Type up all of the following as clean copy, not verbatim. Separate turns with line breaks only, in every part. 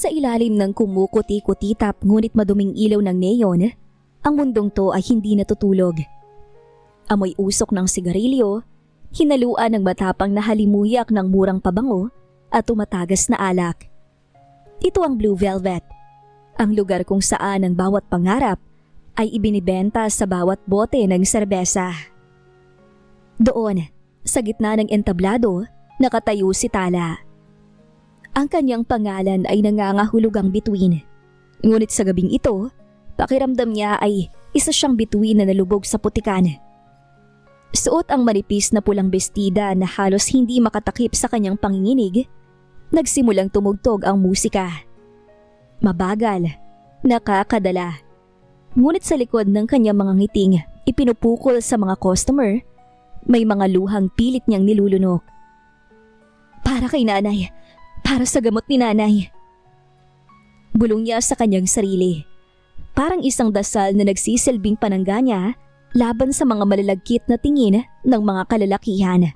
Sa ilalim ng kumukuti-kutitap ngunit maduming ilaw ng neon, ang mundong to ay hindi natutulog. Amoy usok ng sigarilyo, hinaluan ng matapang na halimuyak ng murang pabango at tumatagas na alak. Ito ang Blue Velvet, ang lugar kung saan ang bawat pangarap ay ibinibenta sa bawat bote ng serbesa. Doon, sa gitna ng entablado, nakatayo si Tala. Ang kanyang pangalan ay nangangahulugang bituin. Ngunit sa gabing ito, pakiramdam niya ay isa siyang bituin na nalubog sa putikan. Suot ang manipis na pulang bestida na halos hindi makatakip sa kanyang panginginig, nagsimulang tumugtog ang musika. Mabagal, nakakadala. Ngunit sa likod ng kanyang mga ngiting ipinupukol sa mga customer, may mga luhang pilit niyang nilulunok. Para kay nanay, para sa gamot ni nanay. Bulong niya sa kanyang sarili. Parang isang dasal na nagsisilbing panangga niya laban sa mga malalagkit na tingin ng mga kalalakihan.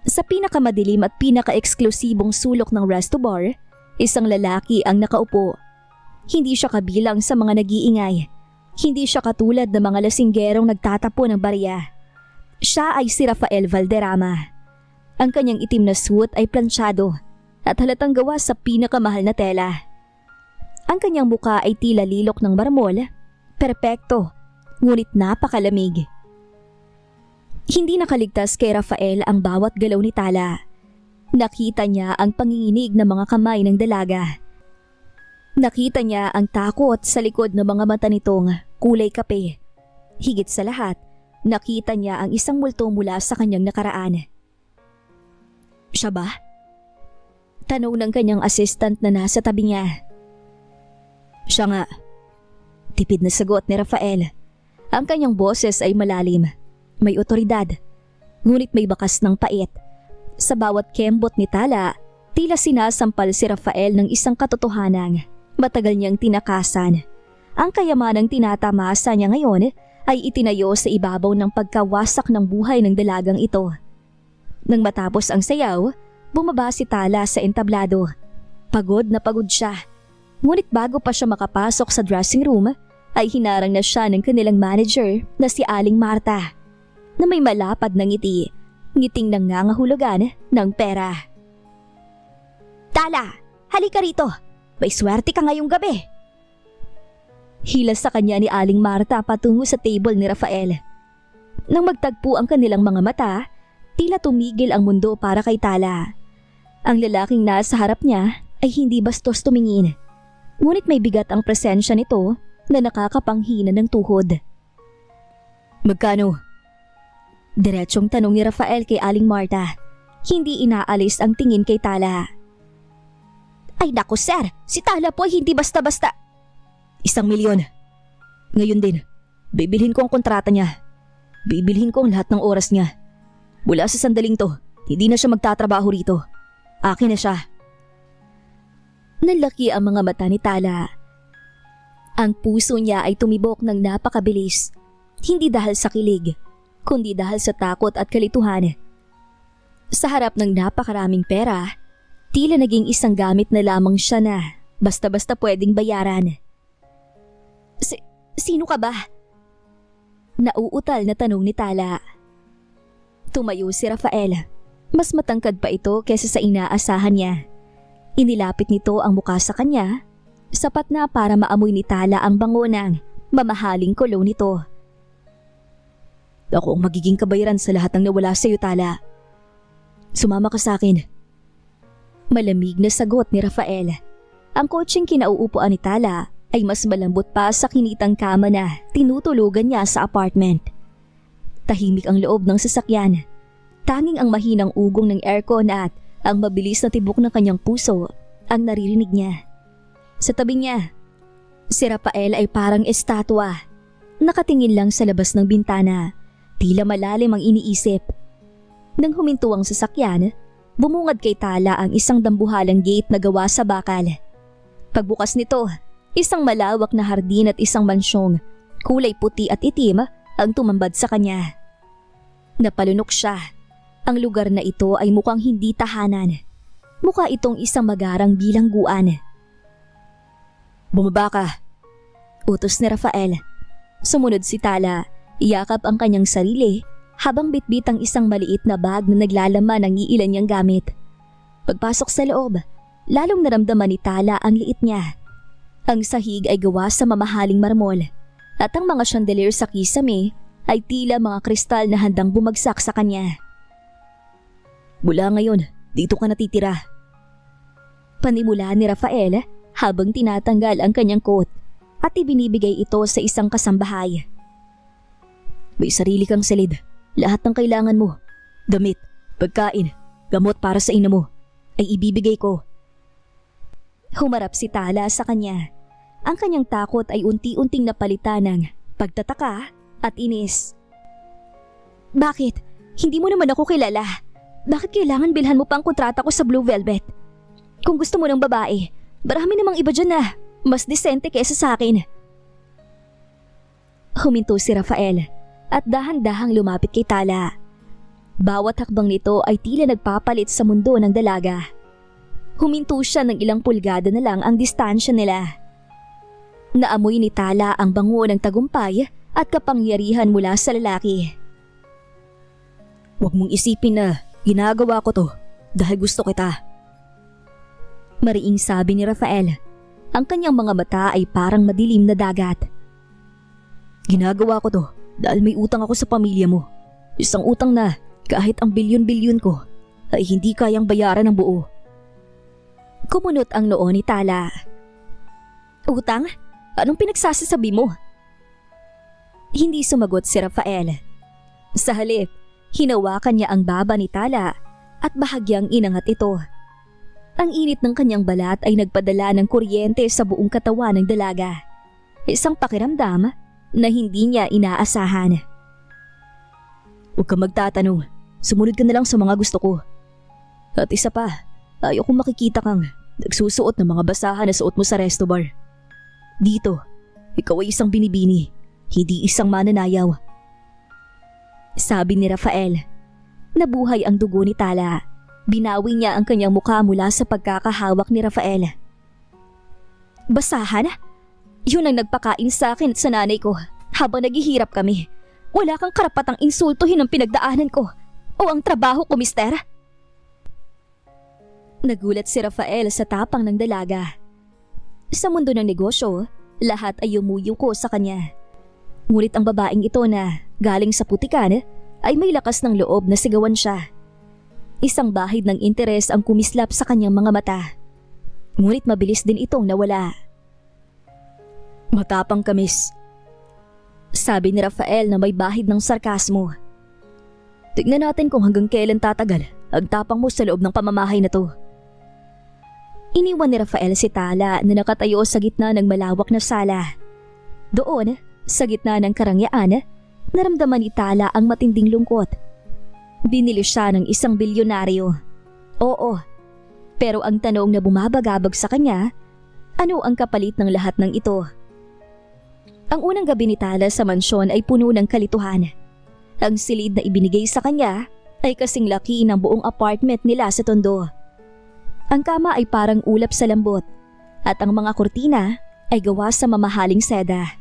Sa pinakamadilim at pinaka-eksklusibong sulok ng resto bar, isang lalaki ang nakaupo. Hindi siya kabilang sa mga nag-iingay. Hindi siya katulad ng mga lasinggerong nagtatapo ng barya. Siya ay si Rafael Valderrama. Ang kanyang itim na suit ay plansyado at halatang gawa sa pinakamahal na tela. Ang kanyang muka ay tila lilok ng marmol, perpekto, ngunit napakalamig. Hindi nakaligtas kay Rafael ang bawat galaw ni Tala. Nakita niya ang panginginig ng mga kamay ng dalaga. Nakita niya ang takot sa likod ng mga mata nitong kulay kape. Higit sa lahat, nakita niya ang isang multo mula sa kanyang nakaraan. Siya ba? Tanong ng kanyang assistant na nasa tabi niya. Siya nga. Tipid na sagot ni Rafael. Ang kanyang boses ay malalim. May otoridad. Ngunit may bakas ng pait. Sa bawat kembot ni Tala, tila sinasampal si Rafael ng isang katotohanang matagal niyang tinakasan. Ang kayamanang tinatamasa niya ngayon ay itinayo sa ibabaw ng pagkawasak ng buhay ng dalagang ito. Nang matapos ang sayaw, bumaba si Tala sa entablado. Pagod na pagod siya. Ngunit bago pa siya makapasok sa dressing room, ay hinarang na siya ng kanilang manager na si Aling Marta, na may malapad na ngiti, ngiting nangangahulugan ng pera. Tala, halika rito. May swerte ka ngayong gabi. Hila sa kanya ni Aling Marta patungo sa table ni Rafael. Nang magtagpo ang kanilang mga mata, tila tumigil ang mundo para kay Tala. Ang lalaking nasa harap niya ay hindi bastos tumingin. Ngunit may bigat ang presensya nito na nakakapanghina ng tuhod. Magkano? Diretsyong tanong ni Rafael kay Aling Marta. Hindi inaalis ang tingin kay Tala. Ay naku sir, si Tala po hindi basta-basta. 1,000,000. Ngayon din, bibilhin ko ang kontrata niya. Bibilhin ko ang lahat ng oras niya. Mula sa sandaling to, hindi na siya magtatrabaho rito. Akin na siya. Nalaki ang mga mata ni Tala. Ang puso niya ay tumibok ng napakabilis. Hindi dahil sa kilig, kundi dahil sa takot at kalituhan. Sa harap ng napakaraming pera, tila naging isang gamit na lamang siya na basta-basta pwedeng bayaran. Sino ka ba? Nauutal na tanong ni Tala. Tumayo si Rafael. Mas matangkad pa ito kaysa sa inaasahan niya. Inilapit nito ang mukha sa kanya, sapat na para maamoy ni Tala ang bango ng mamahaling kulo nito. Ako ang magiging kabayaran sa lahat ng nawala sa iyo, Tala. Sumama ka sa akin. Malamig na sagot ni Rafael. Ang kotseng kinauupuan ni Tala ay mas malambot pa sa kinitang kama na tinutulugan niya sa apartment. Tahimik ang loob ng sasakyan. Tanging ang mahinang ugong ng aircon at ang mabilis na tibok ng kanyang puso ang naririnig niya. Sa tabi niya, si Rafael ay parang estatwa. Nakatingin lang sa labas ng bintana, tila malalim ang iniisip. Nang huminto ang sasakyan, bumungad kay Tala ang isang dambuhalang gate na gawa sa bakal. Pagbukas nito, isang malawak na hardin at isang mansyong, kulay puti at itim ang tumambad sa kanya. Napalunok siya. Ang lugar na ito ay mukhang hindi tahanan. Mukha itong isang magarang bilangguan
Bumaba ka.
Utos ni Rafael. Sumunod si Tala, iyakap ang kanyang sarili habang bitbit ang isang maliit na bag na naglalaman ng iilan niyang gamit. Pagpasok sa loob, lalong naramdaman ni Tala ang liit niya. Ang sahig ay gawa sa mamahaling marmol at ang mga chandelier sa kisame ay tila mga kristal na handang bumagsak sa kanya.
Mula ngayon, dito ka natitira.
Panimula ni Rafael habang tinatanggal ang kanyang coat at ibinibigay ito sa isang kasambahay.
May sarili kang silid. Lahat ng kailangan mo, damit, pagkain, gamot para sa ina mo, ay ibibigay ko.
Humarap si Tala sa kanya. Ang kanyang takot ay unti-unting napalitan ng pagtataka at inis. Bakit? Hindi mo naman ako kilala. Bakit kailangan bilhan mo pa ang kontrata ko sa Blue Velvet? Kung gusto mo ng babae, marami namang iba dyan na mas disente kesa sa akin. Huminto si Rafael at dahan-dahang lumapit kay Tala. Bawat hakbang nito ay tila nagpapalit sa mundo ng dalaga. Huminto siya ng ilang pulgada na lang ang distansya nila. Naamoy ni Tala ang bango ng tagumpay at kapangyarihan mula sa lalaki.
Huwag mong isipin na ginagawa ko to dahil gusto kita.
Mariing sabi ni Rafael. Ang kanyang mga mata ay parang madilim na dagat.
Ginagawa ko to dahil may utang ako sa pamilya mo. Isang utang na kahit ang bilyon-bilyon ko ay hindi kayang bayaran ng buo.
Kumunot ang noo ni Tala. Utang? Anong pinagsasasabi mo? Hindi sumagot si Rafael. Sa halip, hinawakan niya ang baba ni Tala at bahagyang inangat ito. Ang init ng kanyang balat ay nagpadala ng kuryente sa buong katawan ng dalaga. Isang pakiramdam na hindi niya inaasahan.
Huwag kang magtatanong. Sumunod ka na lang sa mga gusto ko. At isa pa, ayaw kong makikita kang nagsusuot ng mga basahan na suot mo sa resto bar. Dito, ikaw ay isang binibini, hindi isang mananayaw.
Sabi ni Rafael. Nabuhay ang dugo ni Tala. Binawi niya ang kanyang mukha mula sa pagkakahawak ni Rafael. Basahan? Yun ang nagpakain sa akin at sa nanay ko habang naghihirap kami. Wala kang karapatang insultuhin ang pinagdaanan ko o ang trabaho ko, mister. Nagulat si Rafael sa tapang ng dalaga. Sa mundo ng negosyo, lahat ay yumuyuko sa kanya. Ngunit ang babaeng ito na galing sa putikan ay may lakas ng loob na sigawan siya. Isang bahid ng interes ang kumislap sa kanyang mga mata. Ngunit mabilis din itong nawala.
Matapang ka, miss.
Sabi ni Rafael na may bahid ng sarkasmo.
Tignan natin kung hanggang kailan tatagal ang tapang mo sa loob ng pamamahay na to.
Iniwan ni Rafael si Tala na nakatayo sa gitna ng malawak na sala. Doon, sa gitna ng karangyaan, naramdaman ni Tala ang matinding lungkot. Binili siya ng isang bilyonaryo. Oo, pero ang tanong na bumabagabag sa kanya, ano ang kapalit ng lahat ng ito? Ang unang gabi ni Tala sa mansyon ay puno ng kalituhan. Ang silid na ibinigay sa kanya ay kasing laki ng buong apartment nila sa Tondo. Ang kama ay parang ulap sa lambot at ang mga kurtina ay gawa sa mamahaling seda.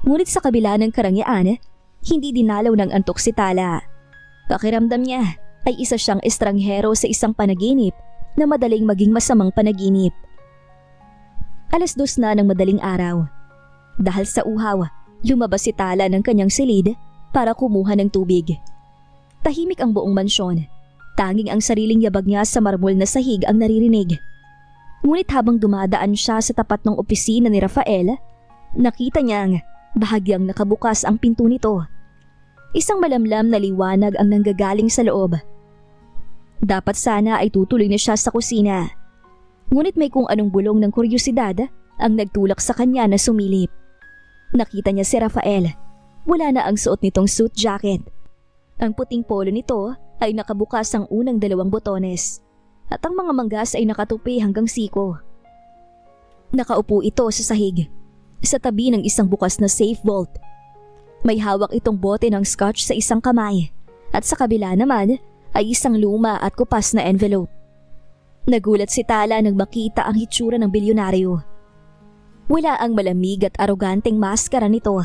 Ngunit sa kabila ng karangyaan, hindi dinalaw ng antok si Tala. Pakiramdam niya ay isa siyang estranghero sa isang panaginip na madaling maging masamang panaginip. 2:00 na ng madaling araw. Dahil sa uhaw, lumabas si Tala ng kanyang silid para kumuha ng tubig. Tahimik ang buong mansyon. Tanging ang sariling yabag niya sa marmol na sahig ang naririnig. Ngunit habang dumadaan siya sa tapat ng opisina ni Rafael, nakita niyang bahagyang nakabukas ang pinto nito. Isang malamlam na liwanag ang nanggagaling sa loob. Dapat sana ay tutuloy na siya sa kusina. Ngunit may kung anong bulong ng kuryosidad ang nagtulak sa kanya na sumilip. Nakita niya si Rafael. Wala na ang suot nitong suit jacket. Ang puting polo nito ay nakabukas ang unang 2 botones at ang mga manggas ay nakatupi hanggang siko. Nakaupo ito sa sahig, sa tabi ng isang bukas na safe vault. May hawak itong bote ng scotch sa isang kamay at sa kabila naman ay isang luma at kupas na envelope. Nagulat si Tala nang makita ang hitsura ng bilyonaryo. Wala ang malamig at aroganteng maskara nito.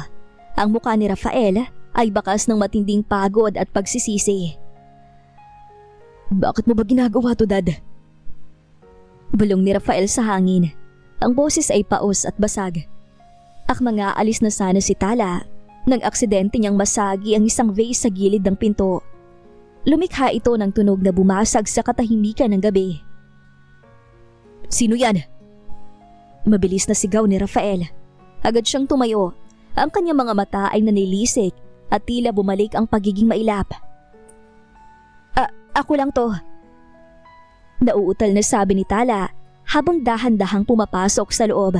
Ang mukha ni Rafael ay bakas ng matinding pagod at pagsisisi.
Bakit mo ba ginagawa to, Dad?
Bulong ni Rafael sa hangin. Ang boses ay paos at basag. Akmang aalis na sana si Tala nang aksidente niyang masagi ang isang vase sa gilid ng pinto. Lumikha ito ng tunog na bumasag sa katahimikan ng gabi.
Sino yan?
Mabilis na sigaw ni Rafael. Agad siyang tumayo. Ang kanyang mga mata ay nanilisik at tila bumalik ang pagiging mailap. Ako lang to. Nauutal na sabi ni Tala habang dahan-dahang pumapasok sa loob.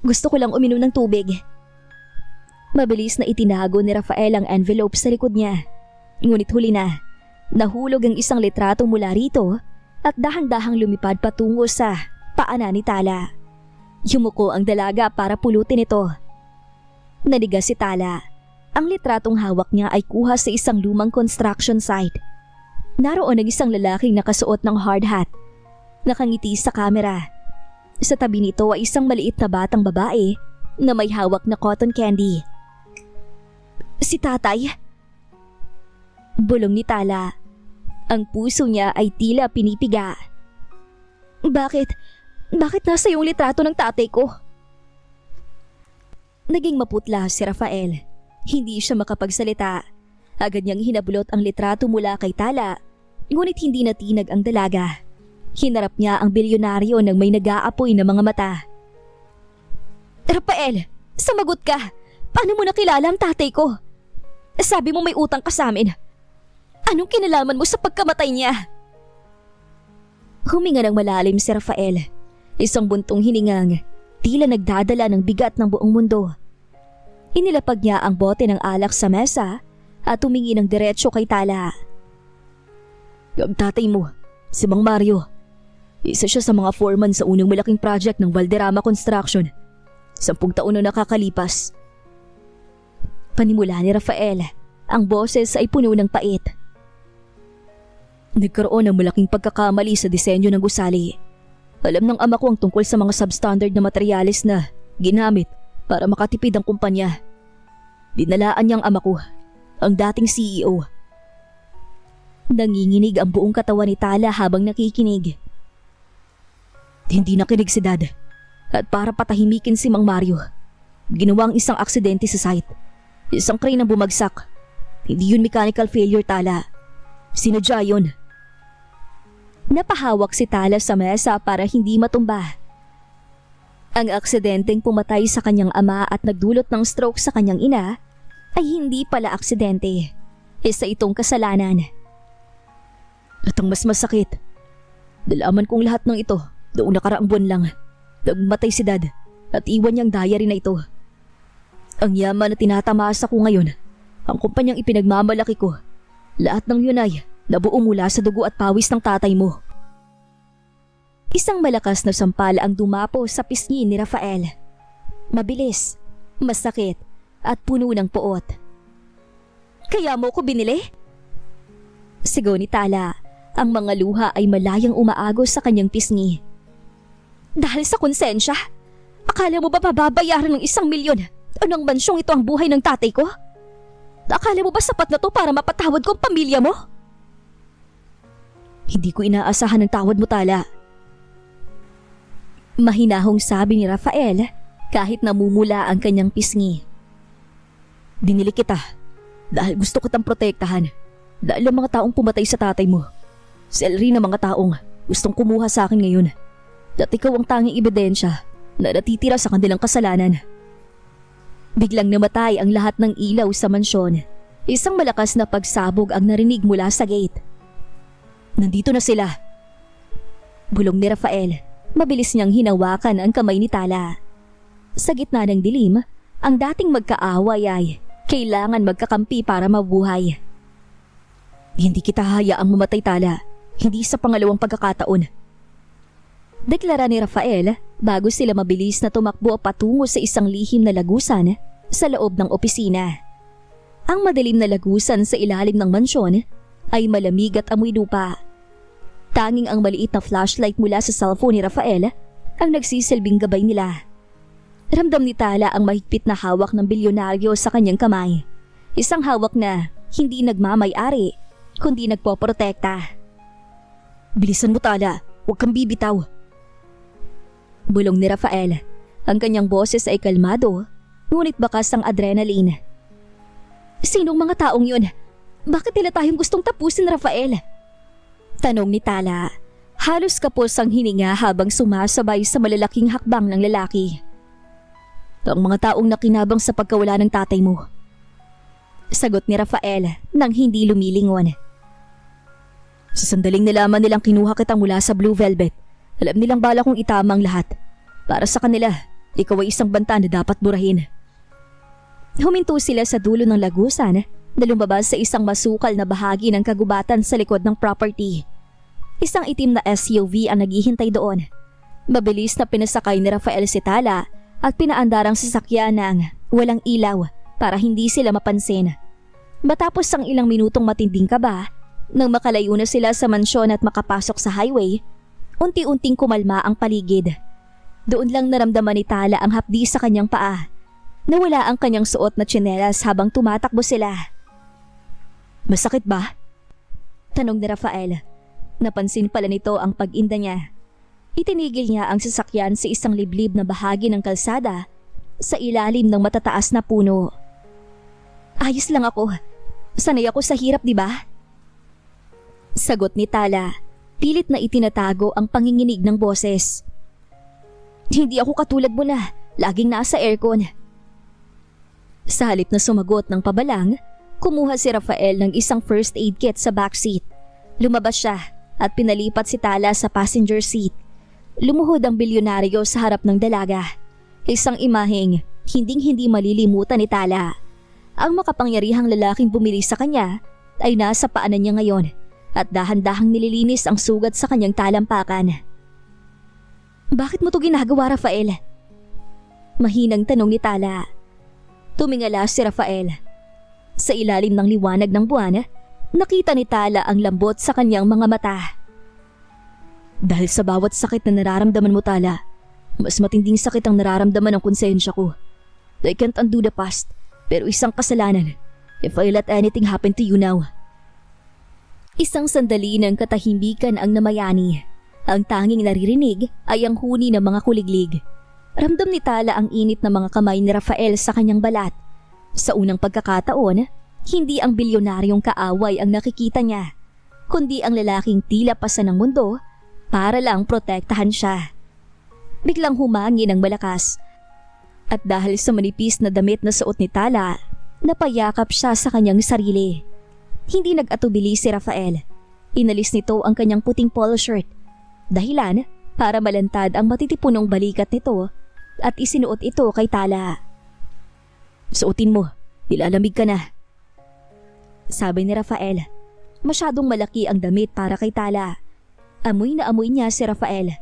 Gusto ko lang uminom ng tubig. Mabilis na itinago ni Rafael ang envelope sa likod niya. Ngunit huli na, nahulog ang isang litrato mula rito at dahan-dahang lumipad patungo sa paanan ni Tala. Yumuko ang dalaga para pulutin ito. Nanigas si Tala. Ang litratong hawak niya ay kuha sa isang lumang construction site. Naroon ang isang lalaking nakasuot ng hard hat. Nakangiti sa kamera. Sa tabi nito ay isang maliit na batang babae na may hawak na cotton candy. Si tatay? Bulong ni Tala. Ang puso niya ay tila pinipiga. Bakit nasa yung litrato ng tatay ko? Naging maputla si Rafael. Hindi siya makapagsalita. Agad niyang hinabulot ang litrato mula kay Tala, ngunit hindi natinag ang dalaga. Hinarap niya ang bilyonaryo ng may nag-aapoy na mga mata. Rafael, sumagot ka! Paano mo nakilala ang tatay ko? Sabi mo may utang ka sa amin. Anong kinalaman mo sa pagkamatay niya? Huminga ng malalim si Rafael. Isang buntong hiningang, tila nagdadala ng bigat ng buong mundo. Inilapag niya ang bote ng alak sa mesa at tumingin ng diretsyo kay Tala.
Ang tatay mo, si Mang Mario. Isa siya sa mga foreman sa unang malaking project ng Valderrama Construction. 10 taon na nakakalipas.
Panimula ni Rafael, ang boses ay puno ng pait.
Nagkaroon ng malaking pagkakamali sa disenyo ng gusali. Alam ng ama ko ang tungkol sa mga substandard na materyales na ginamit para makatipid ang kumpanya. Dinalaan niyang ama ko, ang dating CEO.
Nanginginig ang buong katawan ni Tala habang nakikinig.
Hindi nakinig si Dad. At para patahimikin si Mang Mario, ginawang isang aksidente sa site. Isang crane ang bumagsak. Hindi yun mechanical failure, Tala. Sinadya yun.
Napahawak si Tala sa mesa para hindi matumba. Ang aksidenteng pumatay sa kanyang ama at nagdulot ng stroke sa kanyang ina ay hindi pala aksidente. Isa itong kasalanan.
At ang mas masakit, nalaman kong lahat ng ito noong nakaraang buwan lang. Nagmatay si Dad at iwan niyang diary na ito. Ang yaman na tinatamasa ko ngayon, ang kumpanyang ipinagmamalaki ko, lahat ng yun ay nabuo mula sa dugo at pawis ng tatay mo.
Isang malakas na sampal ang dumapo sa pisngi ni Rafael. Mabilis, masakit at puno ng puot. Kaya mo ko binili? Sigaw ni Tala. Ang mga luha ay malayang umaagos sa kanyang pisngi. Dahil sa konsensya? Akala mo ba mababayaran ng 1 milyon? Anong mansyong ito ang buhay ng tatay ko? Akala mo ba sapat na to para mapatawad ko ang pamilya mo?
Hindi ko inaasahan ang tawad mo, Tala.
Mahinahong sabi ni Rafael kahit namumula ang kanyang pisngi.
Binili kita dahil gusto kitang protektahan. Dahil ang mga taong pumatay sa tatay mo, salary ng mga taong gustong kumuha sa akin ngayon. At ikaw ang tanging ebidensya na natitira sa kanilang kasalanan.
Biglang namatay ang lahat ng ilaw sa mansyon. Isang malakas na pagsabog ang narinig mula sa gate.
Nandito na sila.
Bulong ni Rafael. Mabilis niyang hinawakan ang kamay ni Tala. Sa gitna ng dilim, ang dating magkaaway ay kailangan magkakampi para mabuhay.
Hindi kita hayaang mamatay, Tala. Hindi sa pangalawang pagkakataon.
Deklara ni Rafael bago sila mabilis na tumakbo patungo sa isang lihim na lagusan sa loob ng opisina. Ang madilim na lagusan sa ilalim ng mansyon ay malamig at amoy lupa. Tanging ang maliit na flashlight mula sa cellphone ni Rafael ang nagsisilbing gabay nila. Ramdam ni Tala ang mahigpit na hawak ng bilyonaryo sa kanyang kamay. Isang hawak na hindi nagmamay-ari, kundi nagpoprotekta.
Bilisan mo, Tala. Huwag kang bibitaw.
Bulong ni Rafael. Ang kanyang boses ay kalmado, ngunit bakas ang adrenaline. Sinong mga taong yun? Bakit nila tayong gustong tapusin, Rafael? Tanong ni Tala. Halos kapos ang hininga habang sumasabay sa malalaking hakbang ng lalaki.
Ang mga taong nakinabang sa pagkawala ng tatay mo.
Sagot ni Rafael nang hindi lumilingon.
Sa sandaling nalaman nilang kinuha kita mula sa Blue Velvet, alam nilang bala kong itama ang lahat. Para sa kanila, ikaw ay isang banta na dapat burahin.
Huminto sila sa dulo ng lagusan na lumabas sa isang masukal na bahagi ng kagubatan sa likod ng property. Isang itim na SUV ang naghihintay doon. Mabilis na pinasakay ni Rafael si Tala at pinaandarang sasakyan ng walang ilaw para hindi sila mapansin. Matapos ang ilang minutong matinding kaba, nang makalayo na sila sa mansyon at makapasok sa highway, unti-unting kumalma ang paligid. Doon lang naramdaman ni Tala ang hapdi sa kanyang paa. Nawala ang kanyang suot na tsinelas habang tumatakbo sila.
Masakit ba?
Tanong ni Rafael. Napansin pala nito ang pag-inda niya. Itinigil niya ang sasakyan sa isang liblib na bahagi ng kalsada sa ilalim ng matataas na puno. Ayos lang ako. Sanay ako sa hirap, di ba? Sagot ni Tala. Pilit na itinatago ang panginginig ng boses. Hindi ako katulad mo na laging nasa aircon. Sa halip na sumagot ng pabalang, kumuha si Rafael ng isang first aid kit sa backseat. Lumabas siya at pinalipat si Tala sa passenger seat. Lumuhod ang bilyonaryo sa harap ng dalaga. Isang imaheng hinding-hindi malilimutan ni Tala. Ang makapangyarihang lalaking bumili sa kanya ay nasa paanan niya ngayon at dahan-dahang nililinis ang sugat sa kanyang talampakan. Bakit mo to ginagawa, Rafael? Mahinang tanong ni Tala. Tumingala si Rafael. Sa ilalim ng liwanag ng buwan, nakita ni Tala ang lambot sa kanyang mga mata.
Dahil sa bawat sakit na nararamdaman mo, Tala, mas matinding sakit ang nararamdaman ng konsensya ko. I can't undo the past, pero isang kasalanan if I let anything happen to you now.
Isang sandali ng katahimikan ang namayani. Ang tanging naririnig ay ang huni ng mga kuliglig. Ramdam ni Tala ang init ng mga kamay ni Rafael sa kanyang balat. Sa unang pagkakataon, hindi ang bilyonaryong kaaway ang nakikita niya, kundi ang lalaking tila pasa ng mundo para lang protektahan siya. Biglang humangin ng malakas. At dahil sa manipis na damit na suot ni Tala, napayakap siya sa kanyang sarili. Hindi nag-atubili si Rafael. Inalis nito ang kanyang puting polo shirt. Dahilan para malantad ang matitipunong balikat nito at isinuot ito kay Tala.
Suotin mo, nilalamig ka na.
Sabi ni Rafael. Masyadong malaki ang damit para kay Tala. Amoy na amoy niya si Rafael.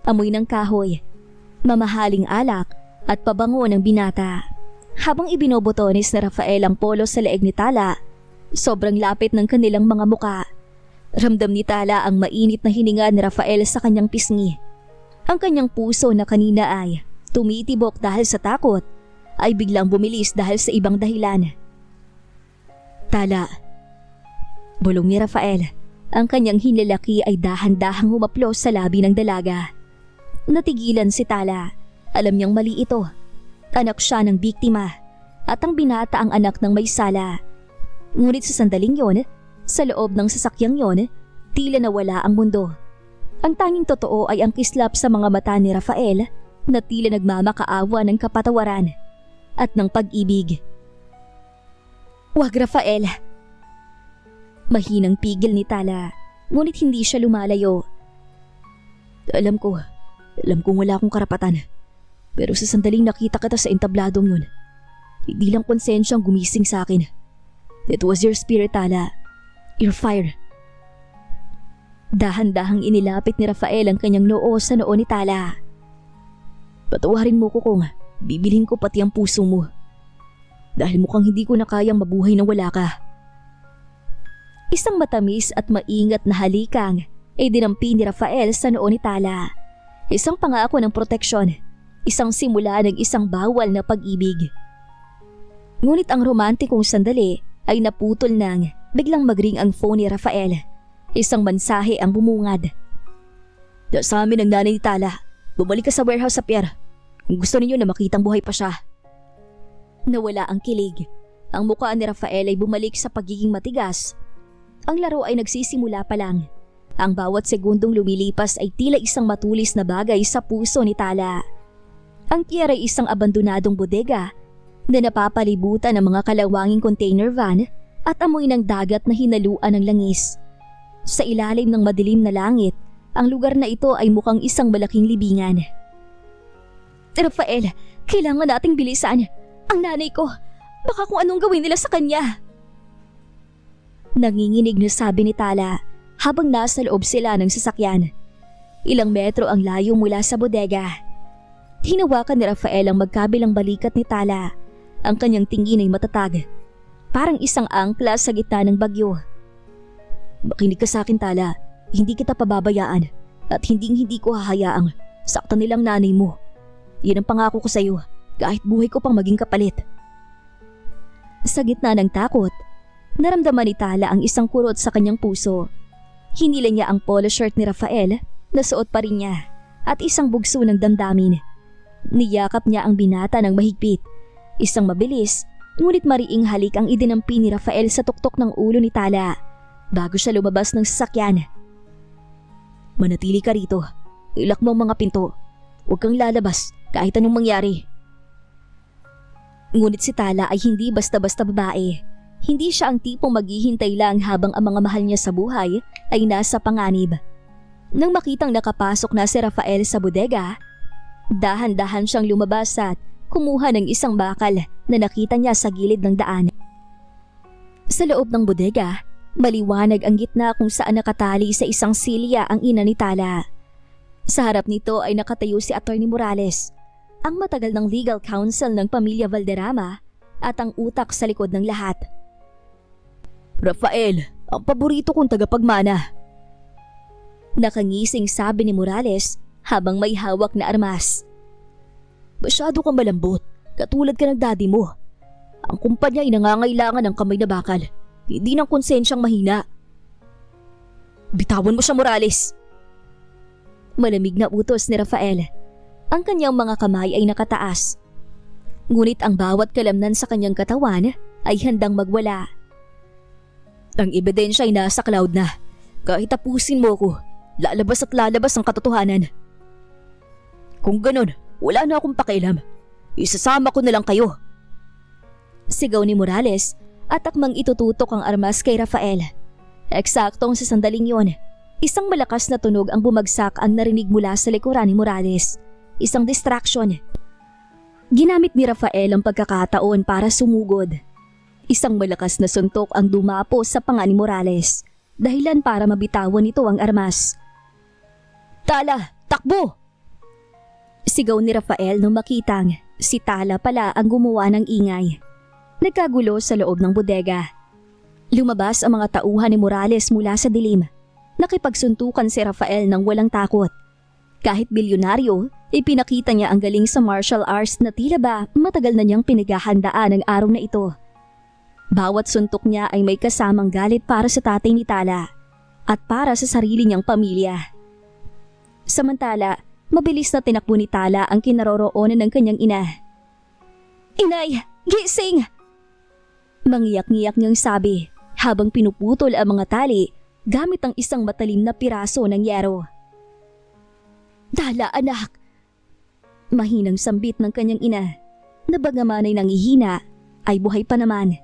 Amoy ng kahoy, mamahaling alak at pabango ng binata. Habang ibinobotones ni Rafael ang polo sa leeg ni Tala, sobrang lapit ng kanilang mga muka. Ramdam ni Tala ang mainit na hininga ni Rafael sa kanyang pisngi. Ang kanyang puso na kanina ay tumitibok dahil sa takot ay biglang bumilis dahil sa ibang dahilan.
Tala,
bulong ni Rafael. Ang kanyang hinlalaki ay dahan-dahang humaplos sa labi ng dalaga. Natigilan si Tala. Alam niyang mali ito. Anak siya ng biktima at ang binata ang anak ng may sala. Ngunit sa sandaling yon, sa loob ng sasakyang yon, tila nawala ang mundo. Ang tanging totoo ay ang kislap sa mga mata ni Rafael na tila nagmamakaawa ng kapatawaran at ng pag-ibig. Wag, Rafael! Mahinang pigil ni Tala, ngunit hindi siya lumalayo.
Alam kong wala akong karapatan. Pero sa sandaling nakita kita sa entabladong yun, hindi lang konsensyang gumising sa akin. It was your spirit, Tala. Your fire.
Dahan-dahang inilapit ni Rafael ang kanyang noo sa noo ni Tala.
Patawarin mo ko kung bibilhin ko pati ang puso mo. Dahil mukhang hindi ko na kayang mabuhay nang wala ka.
Isang matamis at maingat na halikang ay dinampi ni Rafael sa noo ni Tala. Isang pangako ng proteksyon, isang simula ng isang bawal na pag-ibig. Ngunit ang romantikong sandali ay naputol nang biglang magring ang phone ni Rafael. Isang mensahe ang bumungad. Sa amin ang nanay ni Tala. Bumalik ka sa warehouse sa Pierre. Kung gusto ninyo na makitang buhay pa siya. Nawala ang kilig. Ang mukha ni Rafael ay bumalik sa pagiging matigas. Ang laro ay nagsisimula pa lang. Ang bawat segundong lumilipas ay tila isang matulis na bagay sa puso ni Tala. Ang Pierre ay isang abandonadong bodega na napapalibutan ng mga kalawanging container van at amoy ng dagat na hinaluan ng langis. Sa ilalim ng madilim na langit, ang lugar na ito ay mukhang isang malaking libingan. Rafael, kailangan nating bilisan. Ang nanay ko, baka kung anong gawin nila sa kanya. Nanginginig na sabi ni Tala habang nasa loob sila ng sasakyan. Ilang metro ang layo mula sa bodega. Hinawakan ni Rafael ang magkabilang balikat ni Tala. Ang kanyang tingin ay matatag. Parang isang angkla sa gitna ng bagyo. Makinig ka sa akin, Tala. Hindi kita pababayaan at hindi ko hahayaang saktan nilang nanay mo. Yan ang pangako ko sa iyo kahit buhay ko pang maging kapalit. Sa gitna ng takot, naramdaman ni Tala ang isang kurot sa kanyang puso. Hinila niya ang polo shirt ni Rafael na suot pa rin niya at isang bugso ng damdamin. Niyakap niya ang binata ng mahigpit. Isang mabilis ngunit mariing halik ang idinampi ni Rafael sa tuktok ng ulo ni Tala bago siya lumabas ng sasakyan. Manatili ka rito. Ilak mo ang mga pinto. Huwag kang lalabas kahit anong mangyari. Ngunit si Tala ay hindi basta-basta babae. Hindi siya ang tipong maghihintay lang habang ang mga mahal niya sa buhay ay nasa panganib. Nang makitang nakapasok na si Rafael sa bodega, dahan-dahan siyang lumabas at kumuha ng isang bakal na nakita niya sa gilid ng daan. Sa loob ng bodega, maliwanag ang gitna kung saan nakatali sa isang silya ang ina ni Tala. Sa harap nito ay nakatayo si Atty. Morales, ang matagal ng legal counsel ng pamilya Valderrama at ang utak sa likod ng lahat. Rafael, ang paborito kong tagapagmana. Nakangising sabi ni Morales habang may hawak na armas. Masyado kang malambot, katulad ka ng daddy mo. Ang kumpanya ay nangangailangan ng kamay na bakal. Hindi ng konsensyang mahina. Bitawan mo siya, Morales. Malamig na utos ni Rafael. Ang kanyang mga kamay ay nakataas. Ngunit ang bawat kalamnan sa kanyang katawan ay handang magwala. Ang ebidensya ay nasa cloud na. Kahit tapusin mo ko, lalabas at lalabas ang katotohanan. Kung ganun, wala na akong pakialam. Isasama ko na lang kayo. Sigaw ni Morales at akmang itututok ang armas kay Rafael. Eksaktong sa sandaling yon, isang malakas na tunog ang bumagsak ang narinig mula sa likuran ni Morales. Isang distraction. Ginamit ni Rafael ang pagkakataon para sumugod. Isang malakas na suntok ang dumapo sa panga ni Morales, dahilan para mabitawan nito ang armas. Tala, takbo! Sigaw ni Rafael nung makitang si Tala pala ang gumawa ng ingay. Nagkagulo sa loob ng bodega. Lumabas ang mga tauhan ni Morales mula sa dilim. Nakipagsuntukan si Rafael ng walang takot. Kahit bilyonaryo, ipinakita niya ang galing sa martial arts na tila ba matagal na niyang pinaghahandaan ang araw na ito. Bawat suntok niya ay may kasamang galit para sa tatay ni Tala at para sa sarili niyang pamilya. Samantala, mabilis na tinakbo ni Tala ang kinaroroonan ng kanyang ina. Inay, gising! Mangiyak-ngiyak niyang sabi habang pinuputol ang mga tali gamit ang isang matalim na piraso ng yero. Tala, anak! Mahinang sambit ng kanyang ina na bagaman ay nangihina ay buhay pa naman.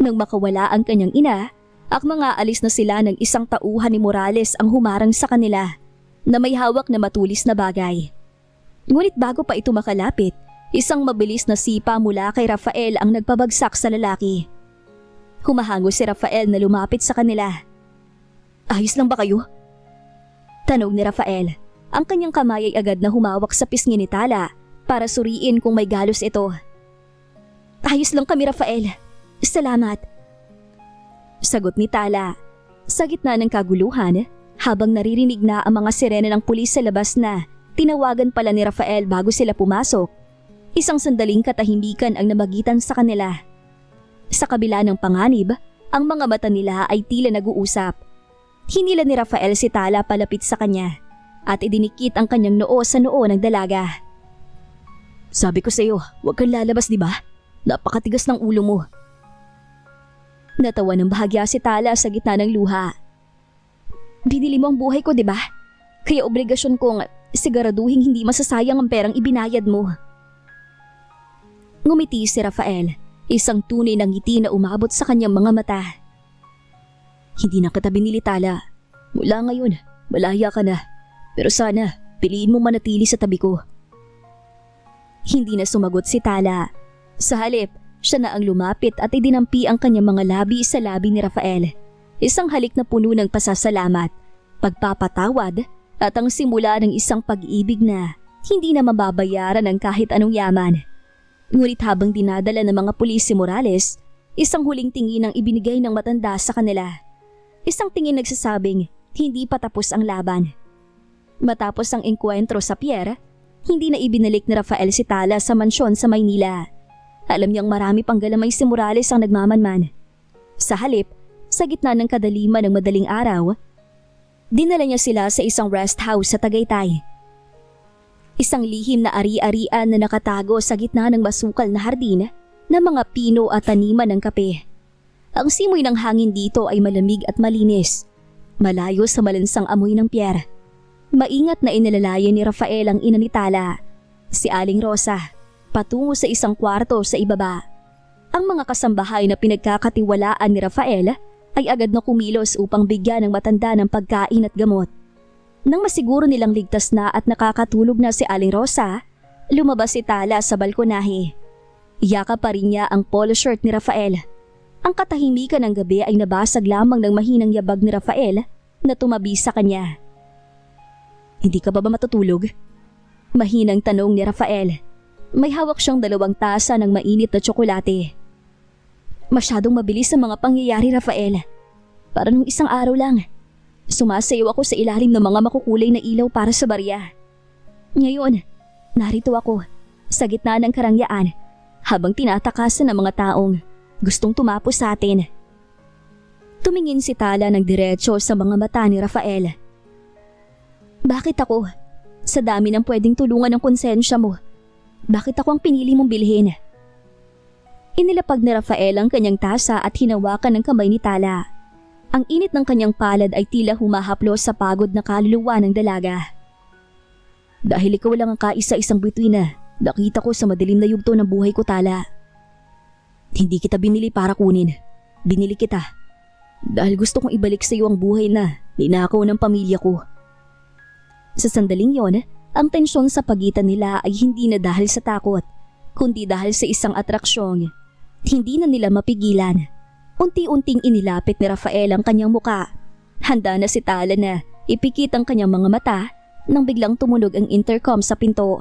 Nang makawala ang kanyang ina, mga alis na sila ng isang tauhan ni Morales ang humarang sa kanila na may hawak na matulis na bagay. Ngunit bago pa ito makalapit, isang mabilis na sipa mula kay Rafael ang nagpabagsak sa lalaki. Humahango si Rafael na lumapit sa kanila. Ayos lang ba kayo? Tanong ni Rafael. Ang kanyang kamay ay agad na humawak sa pisngi ni Tala para suriin kung may galos ito. Ayos lang kami, Rafael. Salamat. Sagot ni Tala. Sa gitna ng kaguluhan, habang naririnig na ang mga sirena ng pulis sa labas na Tinawagan pala ni Rafael bago sila pumasok. Isang sandaling katahimikan ang namagitan sa kanila. Sa kabila ng panganib, ang mga mata nila ay tila nag-uusap. Hinila ni Rafael si Tala palapit sa kanya at idinikit ang kanyang noo sa noo ng dalaga.
Sabi ko sa'yo, huwag kang lalabas, di ba? Napakatigas ng ulo mo.
Natawa ng bahagya si Tala sa gitna ng luha. Binili mo ang buhay ko, di ba? Kaya obligasyon kong siguraduhin hindi masasayang ang perang ibinayad mo. Ngumiti si Rafael, isang tunay ng ngiti na umabot sa kanyang mga mata.
Hindi na kita binili, Tala. Mula ngayon, malaya ka na. Pero sana, piliin mo manatili sa tabi ko.
Hindi na sumagot si Tala. Sa halip, siya na ang lumapit at idinampi ang kanyang mga labi sa labi ni Rafael. Isang halik na puno ng pasasalamat, pagpapatawad at ang simula ng isang pag-ibig na hindi na mababayaran ng kahit anong yaman. Ngunit habang dinadala ng mga pulis si Morales, isang huling tingin ang ibinigay ng matanda sa kanila. Isang tingin nagsasabing hindi pa tapos ang laban. Matapos ang engkwentro sa pier, hindi na ibinalik ni Rafael si Tala sa mansyon sa Maynila. Alam niyang marami pang galamay si Morales ang nagmamanman. Sa halip, sa gitna ng kadaliman ng madaling araw, dinala niya sila sa isang rest house sa Tagaytay. Isang lihim na ari-arian na nakatago sa gitna ng masukal na hardin na mga pino at taniman ng kape. Ang simoy ng hangin dito ay malamig at malinis, malayo sa malansang amoy ng pier. Maingat na inilalayan ni Rafael ang ina ni Tala, si Aling Rosa, patungo sa isang kwarto sa ibaba. Ang mga kasambahay na pinagkakatiwalaan ni Rafael ay agad na kumilos upang bigyan ng matanda ng pagkain at gamot. Nang masiguro nilang ligtas na at nakakatulog na si Aling Rosa, lumabas si Tala sa balkonahe. Yakap pa rin niya ang polo shirt ni Rafael. Ang katahimikan ng gabi ay nabasag lamang ng mahinang yabag ni Rafael na tumabi sa kanya.
Hindi ka ba matutulog?
Mahinang tanong ni Rafael. May hawak siyang 2 tasa ng mainit na tsokolate. Masyadong mabilis ang mga pangyayari, Rafael. Para nung isang araw lang, sumasayaw ako sa ilalim ng mga makukulay na ilaw para sa barya. Ngayon, narito ako sa gitna ng karangyaan habang tinatakasan ng mga taong gustong tumapos sa atin. Tumingin si Tala ng diretso sa mga mata ni Rafael. Bakit ako? Sa dami ng pwedeng tulungan ng konsensya mo, bakit ako ang pinili mong bilhin? Inilapag ni Rafael ang kanyang tasa at hinawakan ng kamay ni Tala. Ang init ng kanyang palad ay tila humahaplos sa pagod na kaluluwa ng dalaga.
Dahil ikaw lang ang kaisa-isang bituin na nakita ko sa madilim na yugto ng buhay ko, Tala. Hindi kita binili para kunin. Binili kita dahil gusto kong ibalik sa iyo ang buhay na ninakaw ng pamilya ko.
Sa sandaling yon, ang tensyon sa pagitan nila ay hindi na dahil sa takot, kundi dahil sa isang atraksyong hindi na nila mapigilan. Unti-unting inilapit ni Rafael ang kanyang muka. Handa na si Tala na ipikit ang kanyang mga mata nang biglang tumunog ang intercom sa pinto.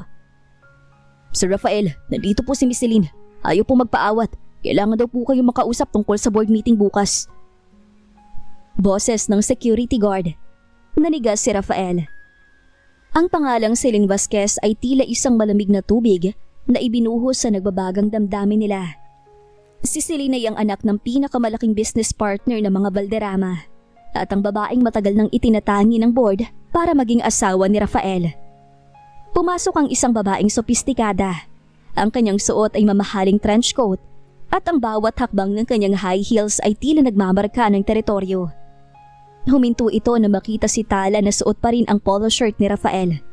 Sir Rafael, nandito po si Miss Celine. Ayaw po magpaawat. Kailangan daw po kayong makausap tungkol sa board meeting bukas.
Boses ng security guard. Nanigas si Rafael. Ang pangalang Celine Vasquez ay tila isang malamig na tubig na ibinuhos sa nagbabagang damdamin nila. Si Celine ay ang anak ng pinakamalaking business partner ng mga Valderrama at ang babaeng matagal nang itinatangi ng board para maging asawa ni Rafael. Pumasok ang isang babaeng sopistikada. Ang kanyang suot ay mamahaling trench coat at ang bawat hakbang ng kanyang high heels ay tila nagmamarka ng teritoryo. Huminto ito na makita si Tala na suot pa rin ang polo shirt ni Rafael.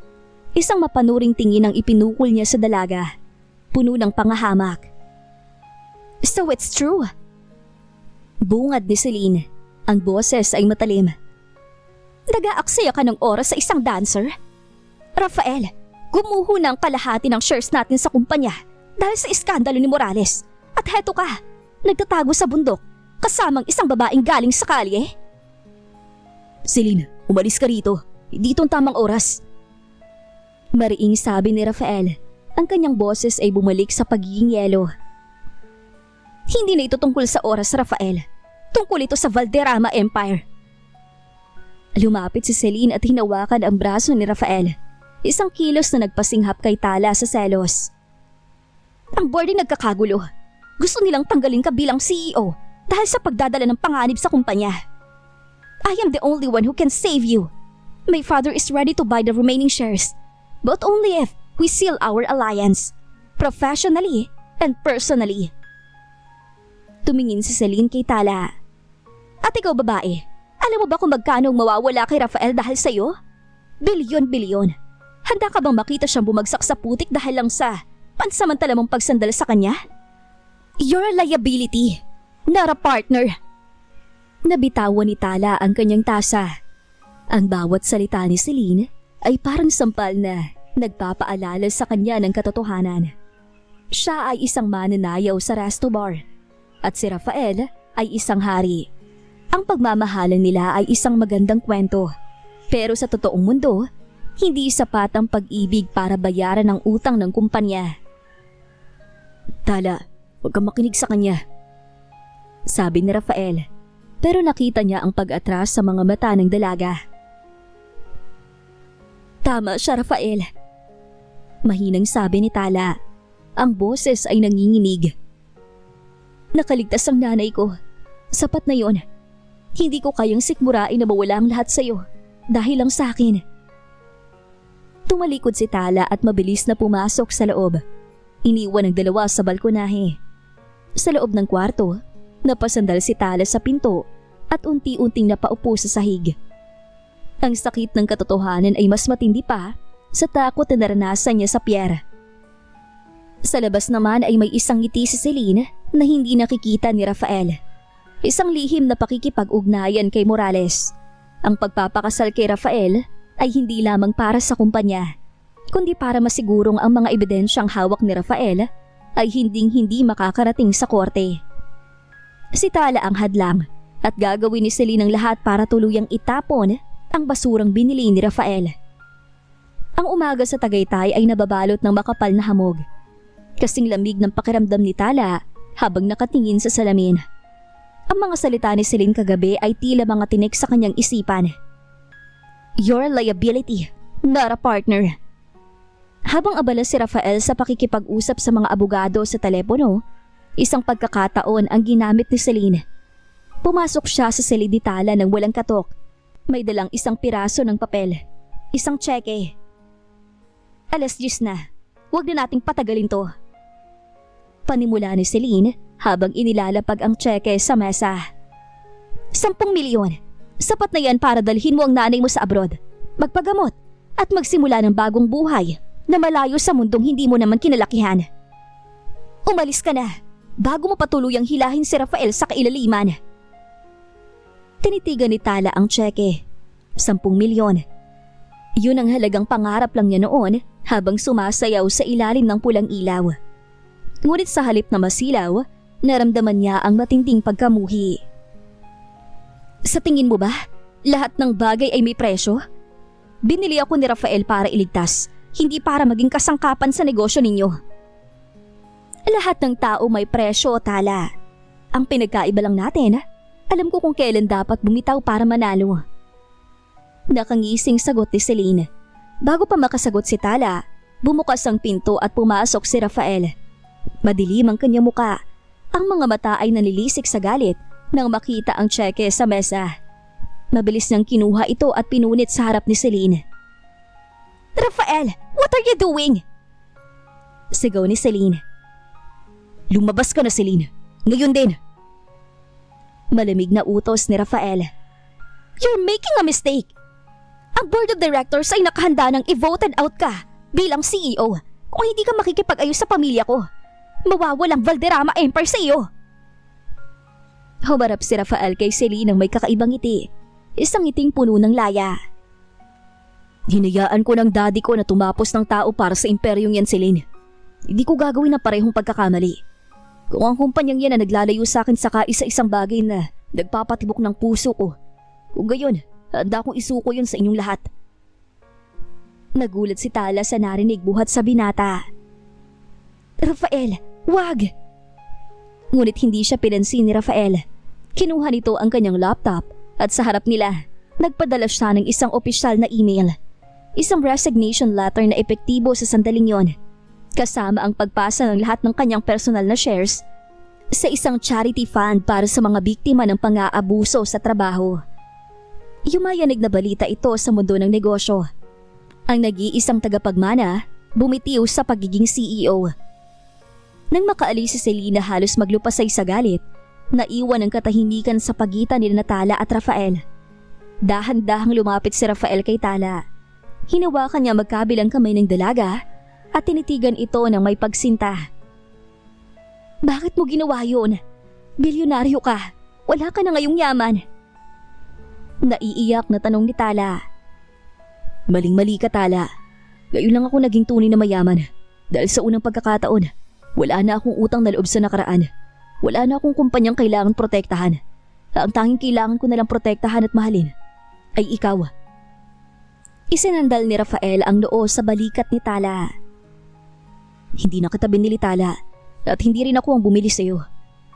Isang mapanuring tingin ang ipinukol niya sa dalaga, puno ng pangahamak. So it's true. Bungad ni Celine. Ang boses ay matalim. Nag-aaksaya ka ng oras sa isang dancer? Rafael, gumuho na ang kalahati ng shares natin sa kumpanya dahil sa iskandalo ni Morales. At heto ka, nagtatago sa bundok kasamang isang babaeng galing sa kalye.
Celine, umalis ka rito. Hindi itong tamang oras.
Mariing sabi ni Rafael. Ang kanyang boses ay bumalik sa pagiging yelo. Hindi na ito tungkol sa oras, Rafael. Tungkol ito sa Valderrama Empire. Lumapit si Celine at hinawakan ang braso ni Rafael. isang kilos na nagpasinghap kay Tala sa selos. Ang board ay nagkakagulo. Gusto nilang tanggalin ka bilang CEO dahil sa pagdadala ng panganib sa kumpanya. I am the only one who can save you. My father is ready to buy the remaining shares, but only if we seal our alliance, professionally and personally. Tumingin si Celine kay Tala. At ikaw babae, alam mo ba kung magkano mawawala kay Rafael dahil sa'yo? Bilyon-bilyon. Handa ka bang makita siyang bumagsak sa putik dahil lang sa pansamantala mong pagsandal sa kanya? You're a liability, not a partner. Nabitawan ni Tala ang kanyang tasa. Ang bawat salita ni Celine ay parang sampal na nagpapaalala sa kanya ng katotohanan. Siya ay isang mananayaw sa resto bar at si Rafael ay isang hari. Ang pagmamahalan nila ay isang magandang kwento, pero sa totoong mundo, hindi sapat ang pag-ibig para bayaran ang utang ng kumpanya. Tala, huwag kang makinig sa kanya, sabi ni Rafael, pero nakita niya ang pag-atras sa mga mata ng dalaga. Tama siya, Rafael. Mahinang sabi ni Tala. Ang boses ay nanginginig. Nakaligtas ang nanay ko. Sapat na yon. Hindi ko kayang sikmurain na mawala ang lahat sa'yo dahil lang sa akin. Tumalikod si Tala at mabilis na pumasok sa loob. Iniwan ang dalawa sa balkonahe. Sa loob ng kwarto, napasandal si Tala sa pinto at unti-unting napaupo sa sahig. Ang sakit ng katotohanan ay mas matindi pa sa takot na naranasan niya sa Pierre. Sa labas naman ay may isang ngiti si Celine na hindi nakikita ni Rafael. Isang lihim na pakikipag-ugnayan kay Morales. Ang pagpapakasal kay Rafael ay hindi lamang para sa kumpanya, kundi para masigurong ang mga ebidensyang hawak ni Rafael ay hinding-hindi makakarating sa korte. Si Tala ang hadlang at gagawin ni Celine ang lahat para tuluyang itapon ang basurang binili ni Rafael. Ang umaga sa Tagaytay ay nababalot ng makapal na hamog. Kasing lamig ng pakiramdam ni Tala habang nakatingin sa salamin. Ang mga salita ni Celine kagabi ay tila mga tinik sa kanyang isipan. You're a liability, not a partner. Habang abala si Rafael sa pakikipag-usap sa mga abogado sa telepono, isang pagkakataon ang ginamit ni Celine. Pumasok siya sa silid ni Tala nang walang katok. May dalang isang piraso ng papel, isang tseke. 10:00 na, huwag na nating patagalin to. Panimula ni Celine habang inilalapag ang tseke sa mesa. 10 milyon. Sapat na yan para dalhin mo ang nanay mo sa abroad, magpagamot at magsimula ng bagong buhay na malayo sa mundong hindi mo naman kinalakihan. Umalis ka na bago mo patuluyang hilahin si Rafael sa kailaliman. Tinitigan ni Tala ang tseke. 10 milyon. Yun ang halagang pangarap lang niya noon habang sumasayaw sa ilalim ng pulang ilaw. Ngunit sa halip na masilaw, naramdaman niya ang matinding pagkamuhi. Sa tingin mo ba, lahat ng bagay ay may presyo? Binili ako ni Rafael para iligtas, hindi para maging kasangkapan sa negosyo ninyo. Lahat ng tao may presyo, Tala. Ang pinagkaiba lang natin, alam ko kung kailan dapat bumitaw para manalo. Nakangising sagot ni Celine. Bago pa makasagot si Tala, bumukas ang pinto at pumasok si Rafael. Madilim ang kanyang muka. Ang mga mata ay nanilisik sa galit nang makita ang tseke sa mesa. Mabilis niyang kinuha ito at pinunit sa harap ni Celine. Rafael, what are you doing? Sigaw ni Celine. Lumabas ka na, Celine. Ngayon din. Malamig na utos ni Rafael. You're making a mistake. Ang board of directors ay nakahanda ng i-voted out ka bilang CEO. Kung hindi ka makikipag-ayos sa pamilya ko, mawawalang Valderrama Empire sa iyo. Humarap si Rafael kay Celine ng may kakaibang ngiti. Isang ngiting puno ng laya. Hinayaan ko ng daddy ko na tumapos ng tao para sa imperyong yan, Celine. Hindi ko gagawin na parehong pagkakamali. Kung ang kumpanyang yan na naglalayo sa akin sa kaisa-isang bagay na nagpapatibok ng puso ko, kung gayon, handa kong isuko yun sa inyong lahat. Nagulat si Tala sa narinig buhat sa binata. Rafael, wag! Ngunit hindi siya pinansin ni Rafael. Kinuha nito ang kanyang laptop at sa harap nila, nagpadala siya ng isang opisyal na email. isang resignation letter na epektibo sa sandaling yon, kasama ang pagpasa ng lahat ng kanyang personal na shares sa isang charity fund para sa mga biktima ng pang-aabuso sa trabaho. Yumayanig na balita ito sa mundo ng negosyo. Ang nag-iisang tagapagmana bumitiw sa pagiging CEO. Nang makaalis si Selena halos maglupasay sa galit, naiwan ang katahimikan sa pagitan ni Tala at Rafael. Dahan-dahang lumapit si Rafael kay Tala. Hinawakan niya magkabilang kamay ng dalaga at tinitigan ito ng may pagsinta. Bakit mo ginawa yun? Bilyonaryo ka. Wala ka na ngayong yaman. Naiiyak na tanong ni Tala. Maling-mali ka, Tala. Ngayon lang ako naging tunay na mayaman. Dahil sa unang pagkakataon, wala na akong utang na loob sa nakaraan. Wala na akong kumpanyang kailangan protektahan. Ang tanging kailangan ko nalang protektahan at mahalin ay ikaw. Isinandal ni Rafael ang noo sa balikat ni Tala. Hindi na kita binili, Tala, at hindi rin ako ang bumili sa iyo.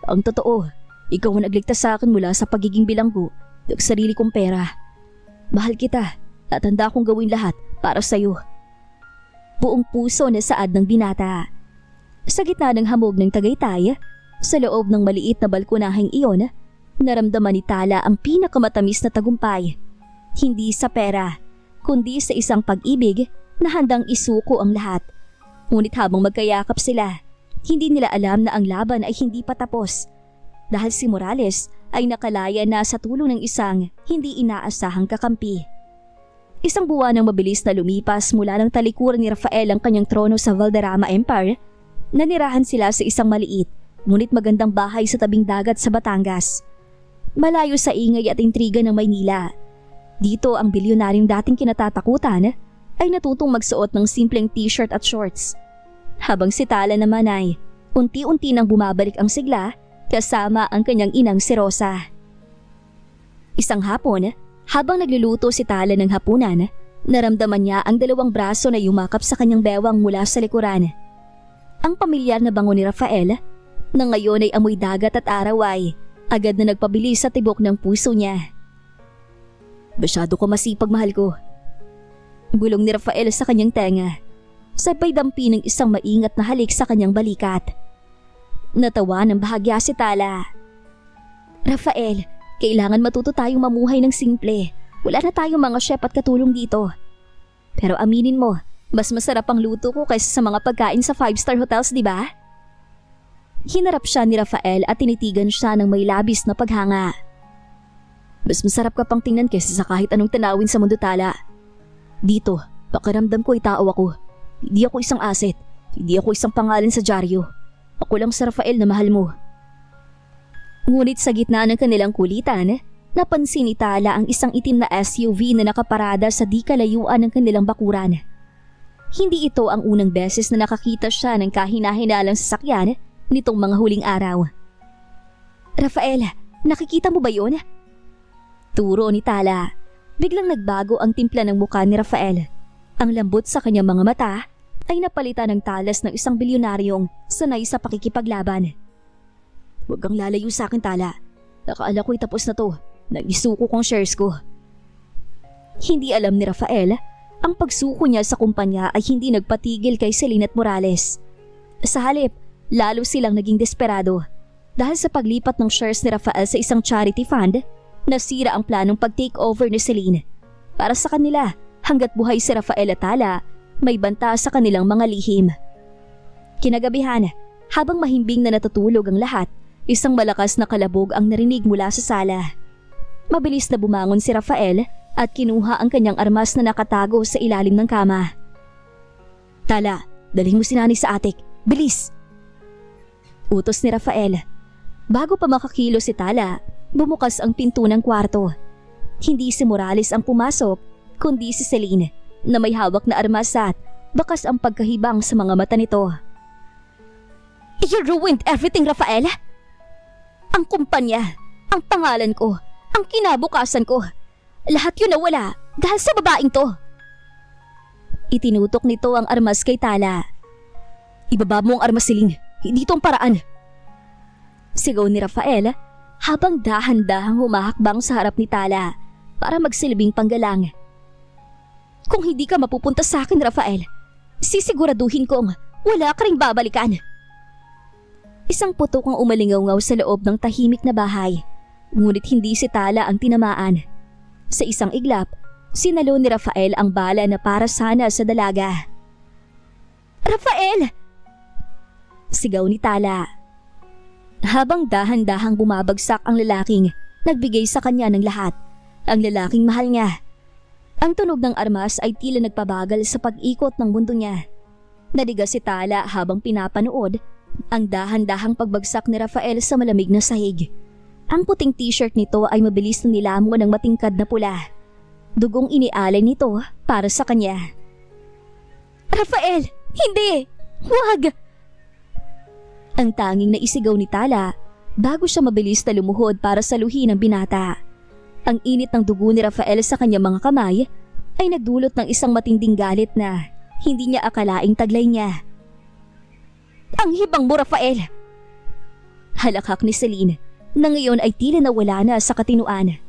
Ang totoo, ikaw ang nagligtas sa akin mula sa pagiging bilanggo ng sarili kong pera. Mahal kita at handa akong gawin lahat para sa iyo. Buong puso na saad ng binata. Sa gitna ng hamog ng Tagaytay, sa loob ng maliit na balkonaheng iyon, naramdaman ni Tala ang pinakamatamis na tagumpay. Hindi sa pera, kundi sa isang pag-ibig na handang isuko ang lahat. Ngunit habang magkayakap sila, hindi nila alam na ang laban ay hindi pa tapos. Dahil si Morales ay nakalaya na sa tulong ng isang hindi inaasahang kakampi. Isang buwan ang mabilis na lumipas mula ng talikuran ni Rafael ang kanyang trono sa Valderrama Empire. Nanirahan sila sa isang maliit ngunit magandang bahay sa tabing dagat sa Batangas. Malayo sa ingay at intriga ng Maynila. Dito ang bilyonaryong dating kinatatakutan ay natutong magsuot ng simpleng t-shirt at shorts. Habang si Tala naman ay unti-unti nang bumabalik ang sigla kasama ang kanyang inang si Rosa. Isang hapon, habang nagluluto si Tala ng hapunan, naramdaman niya ang dalawang braso na yumakap sa kanyang bewang mula sa likuran. Ang pamilyar na bango ni Rafael, na ngayon ay amoy dagat at araw ay agad na nagpabilis sa tibok ng puso niya. Masyado ko masipag, mahal ko. Bulong ni Rafael sa kanyang tenga, sabay dampi ng isang maingat na halik sa kanyang balikat. Natawa ng bahagya si Tala. Rafael, kailangan matuto tayong mamuhay ng simple. Wala na tayong mga chef at katulong dito. Pero aminin mo, mas masarap ang luto ko kaysa sa mga pagkain sa 5-star hotels, di ba? Hinarap siya ni Rafael at tinitigan siya ng may labis na paghanga. Mas masarap ka pang tingnan kaysa sa kahit anong tanawin sa mundo, Tala. Dito, pakiramdam ko ay tao ako. Hindi ako isang asset. Hindi ako isang pangalan sa dyaryo. Ako lang si Rafael na mahal mo. Ngunit sa gitna ng kanilang kulitan, napansin ni Tala ang isang itim na SUV na nakaparada sa di kalayuan ng kanilang bakuran. Hindi ito ang unang beses na nakakita siya ng kahina-hinalang sasakyan nitong mga huling araw. Rafael, nakikita mo ba yun? Turo ni Tala. Biglang nagbago ang timpla ng mukha ni Rafael. Ang lambot sa kanyang mga mata ay napalitan ng talas ng isang bilyonaryong sanay sa pakikipaglaban. Huwag kang lalayo sa akin, Tala. Nakaala ko'y tapos na to. Nag-isuko kong shares ko. Hindi alam ni Rafael, ang pagsuko niya sa kumpanya ay hindi nagpatigil kay Selena at Morales. Sa halip, lalo silang naging desperado. Dahil sa paglipat ng shares ni Rafael sa isang charity fund, nasira ang planong pag-takeover ni Selena. Para sa kanila, hanggat buhay si Rafael at Tala, may banta sa kanilang mga lihim. Kinagabihan, habang mahimbing na natutulog ang lahat, isang malakas na kalabog ang narinig mula sa sala. Mabilis na bumangon si Rafael at kinuha ang kanyang armas na nakatago sa ilalim ng kama. Tala, dalhin mo si Nani sa atik. Bilis! Utos ni Rafael. Bago pa makakilo si Tala, bumukas ang pinto ng kwarto. Hindi si Morales ang pumasok, kundi si Celine na may hawak na armas at bakas ang pagkahibang sa mga mata nito. You ruined everything, Rafael! Ang kumpanya, ang pangalan ko, ang kinabukasan ko, lahat yun nawala dahil sa babaeng to. Itinutok nito ang armas kay Tala. Ibaba mo ang armas, Celine, hindi ito ang paraan. Sigaw ni Rafael habang dahan-dahang humahakbang sa harap ni Tala para magsilbing panggalang. Kung hindi ka mapupunta sa akin, Rafael, sisiguraduhin kong wala ka ring babalikan. Isang putok ang umalingaw-ngaw sa loob ng tahimik na bahay. Ngunit hindi si Tala ang tinamaan. Sa isang iglap, sinalo ni Rafael ang bala na para sana sa dalaga. Rafael! Sigaw ni Tala. Habang dahan-dahang bumabagsak ang lalaking nagbigay sa kanya ng lahat, ang lalaking mahal niya. Ang tunog ng armas ay tila nagpabagal sa pag-ikot ng mundo niya. Nadiga si Tala habang pinapanood ang dahan-dahang pagbagsak ni Rafael sa malamig na sahig. Ang puting t-shirt nito ay mabilis na nilamon ng matingkad na pula. Dugong inialay nito para sa kanya. Rafael! Hindi! Huwag! Ang tanging naisigaw ni Tala bago siya mabilis na lumuhod para saluhin ang binata. Ang init ng dugo ni Rafael sa kanyang mga kamay ay nagdulot ng isang matinding galit na hindi niya akalaing taglay niya. Ang hibang mo, Rafael! Halakak ni Celine na ngayon ay tila nawala na sa katinuan.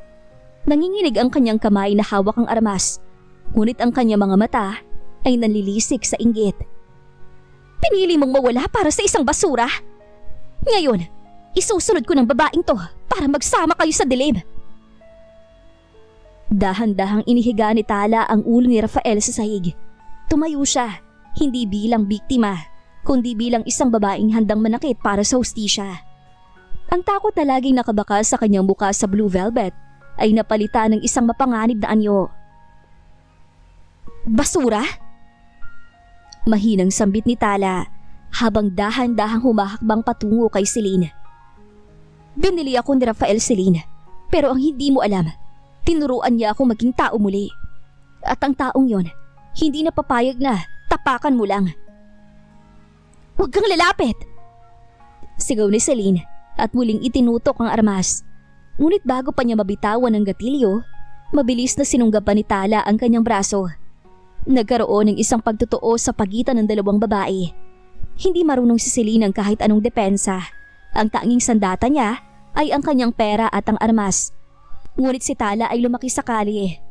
Nanginginig ang kanyang kamay na hawak ang armas, ngunit ang kanyang mga mata ay nanlilisik sa inggit. Pinili mong mawala para sa isang basura? Ngayon, isusunod ko ng babaeng to para magsama kayo sa dilim. Dahan-dahang inihiga ni Tala ang ulo ni Rafael sa sahig. Tumayo siya, hindi bilang biktima, kundi bilang isang babaeng handang manakit para sa hustisya. Ang takot na laging nakabaka sa kanyang buka sa blue velvet ay napalitan ng isang mapanganib na anyo. Basura? Mahinang sambit ni Tala habang dahan-dahang humahakbang patungo kay Celine. Binili ako ni Rafael, Celine, pero ang hindi mo alam, tinuruan niya ako maging tao muli. At ang taong yon, hindi na papayag na tapakan mo lang. Huwag kang lalapit! Sigaw ni Celine at muling itinutok ang armas. Ngunit bago pa niya mabitawan ng gatilyo, mabilis na sinunggapan ni Tala ang kanyang braso. Nagkaroon ng isang pagtotoo sa pagitan ng dalawang babae. Hindi marunong si Celine ng kahit anong depensa. Ang tanging sandata niya ay ang kanyang pera at ang armas. Ngunit si Tala ay lumaki sa kalye.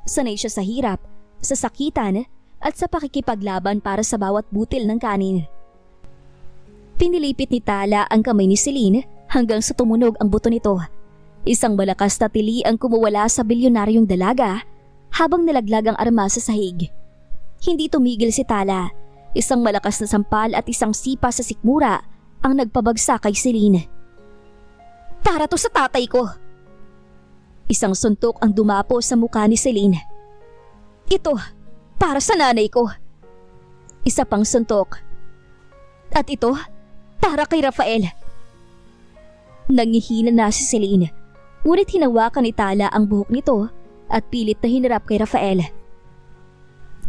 Sanay siya sa hirap, sa sakitan at sa pakikipaglaban para sa bawat butil ng kanin. Pinilipit ni Tala ang kamay ni Celine hanggang sa tumunog ang buto nito. Isang malakas na tili ang kumuwala sa bilyonaryong dalaga habang nalaglag ang armas sa sahig. Hindi tumigil si Tala. Isang malakas na sampal at isang sipa sa sikmura ang nagpabagsak kay Celine. Para to sa tatay ko! Isang suntok ang dumapo sa mukha ni Celine. Ito, para sa nanay ko. Isa pang suntok. At ito, para kay Rafael. Nangihina na si Celine, ngunit hinawakan ni Tala ang buhok nito at pilit na hinarap kay Rafael.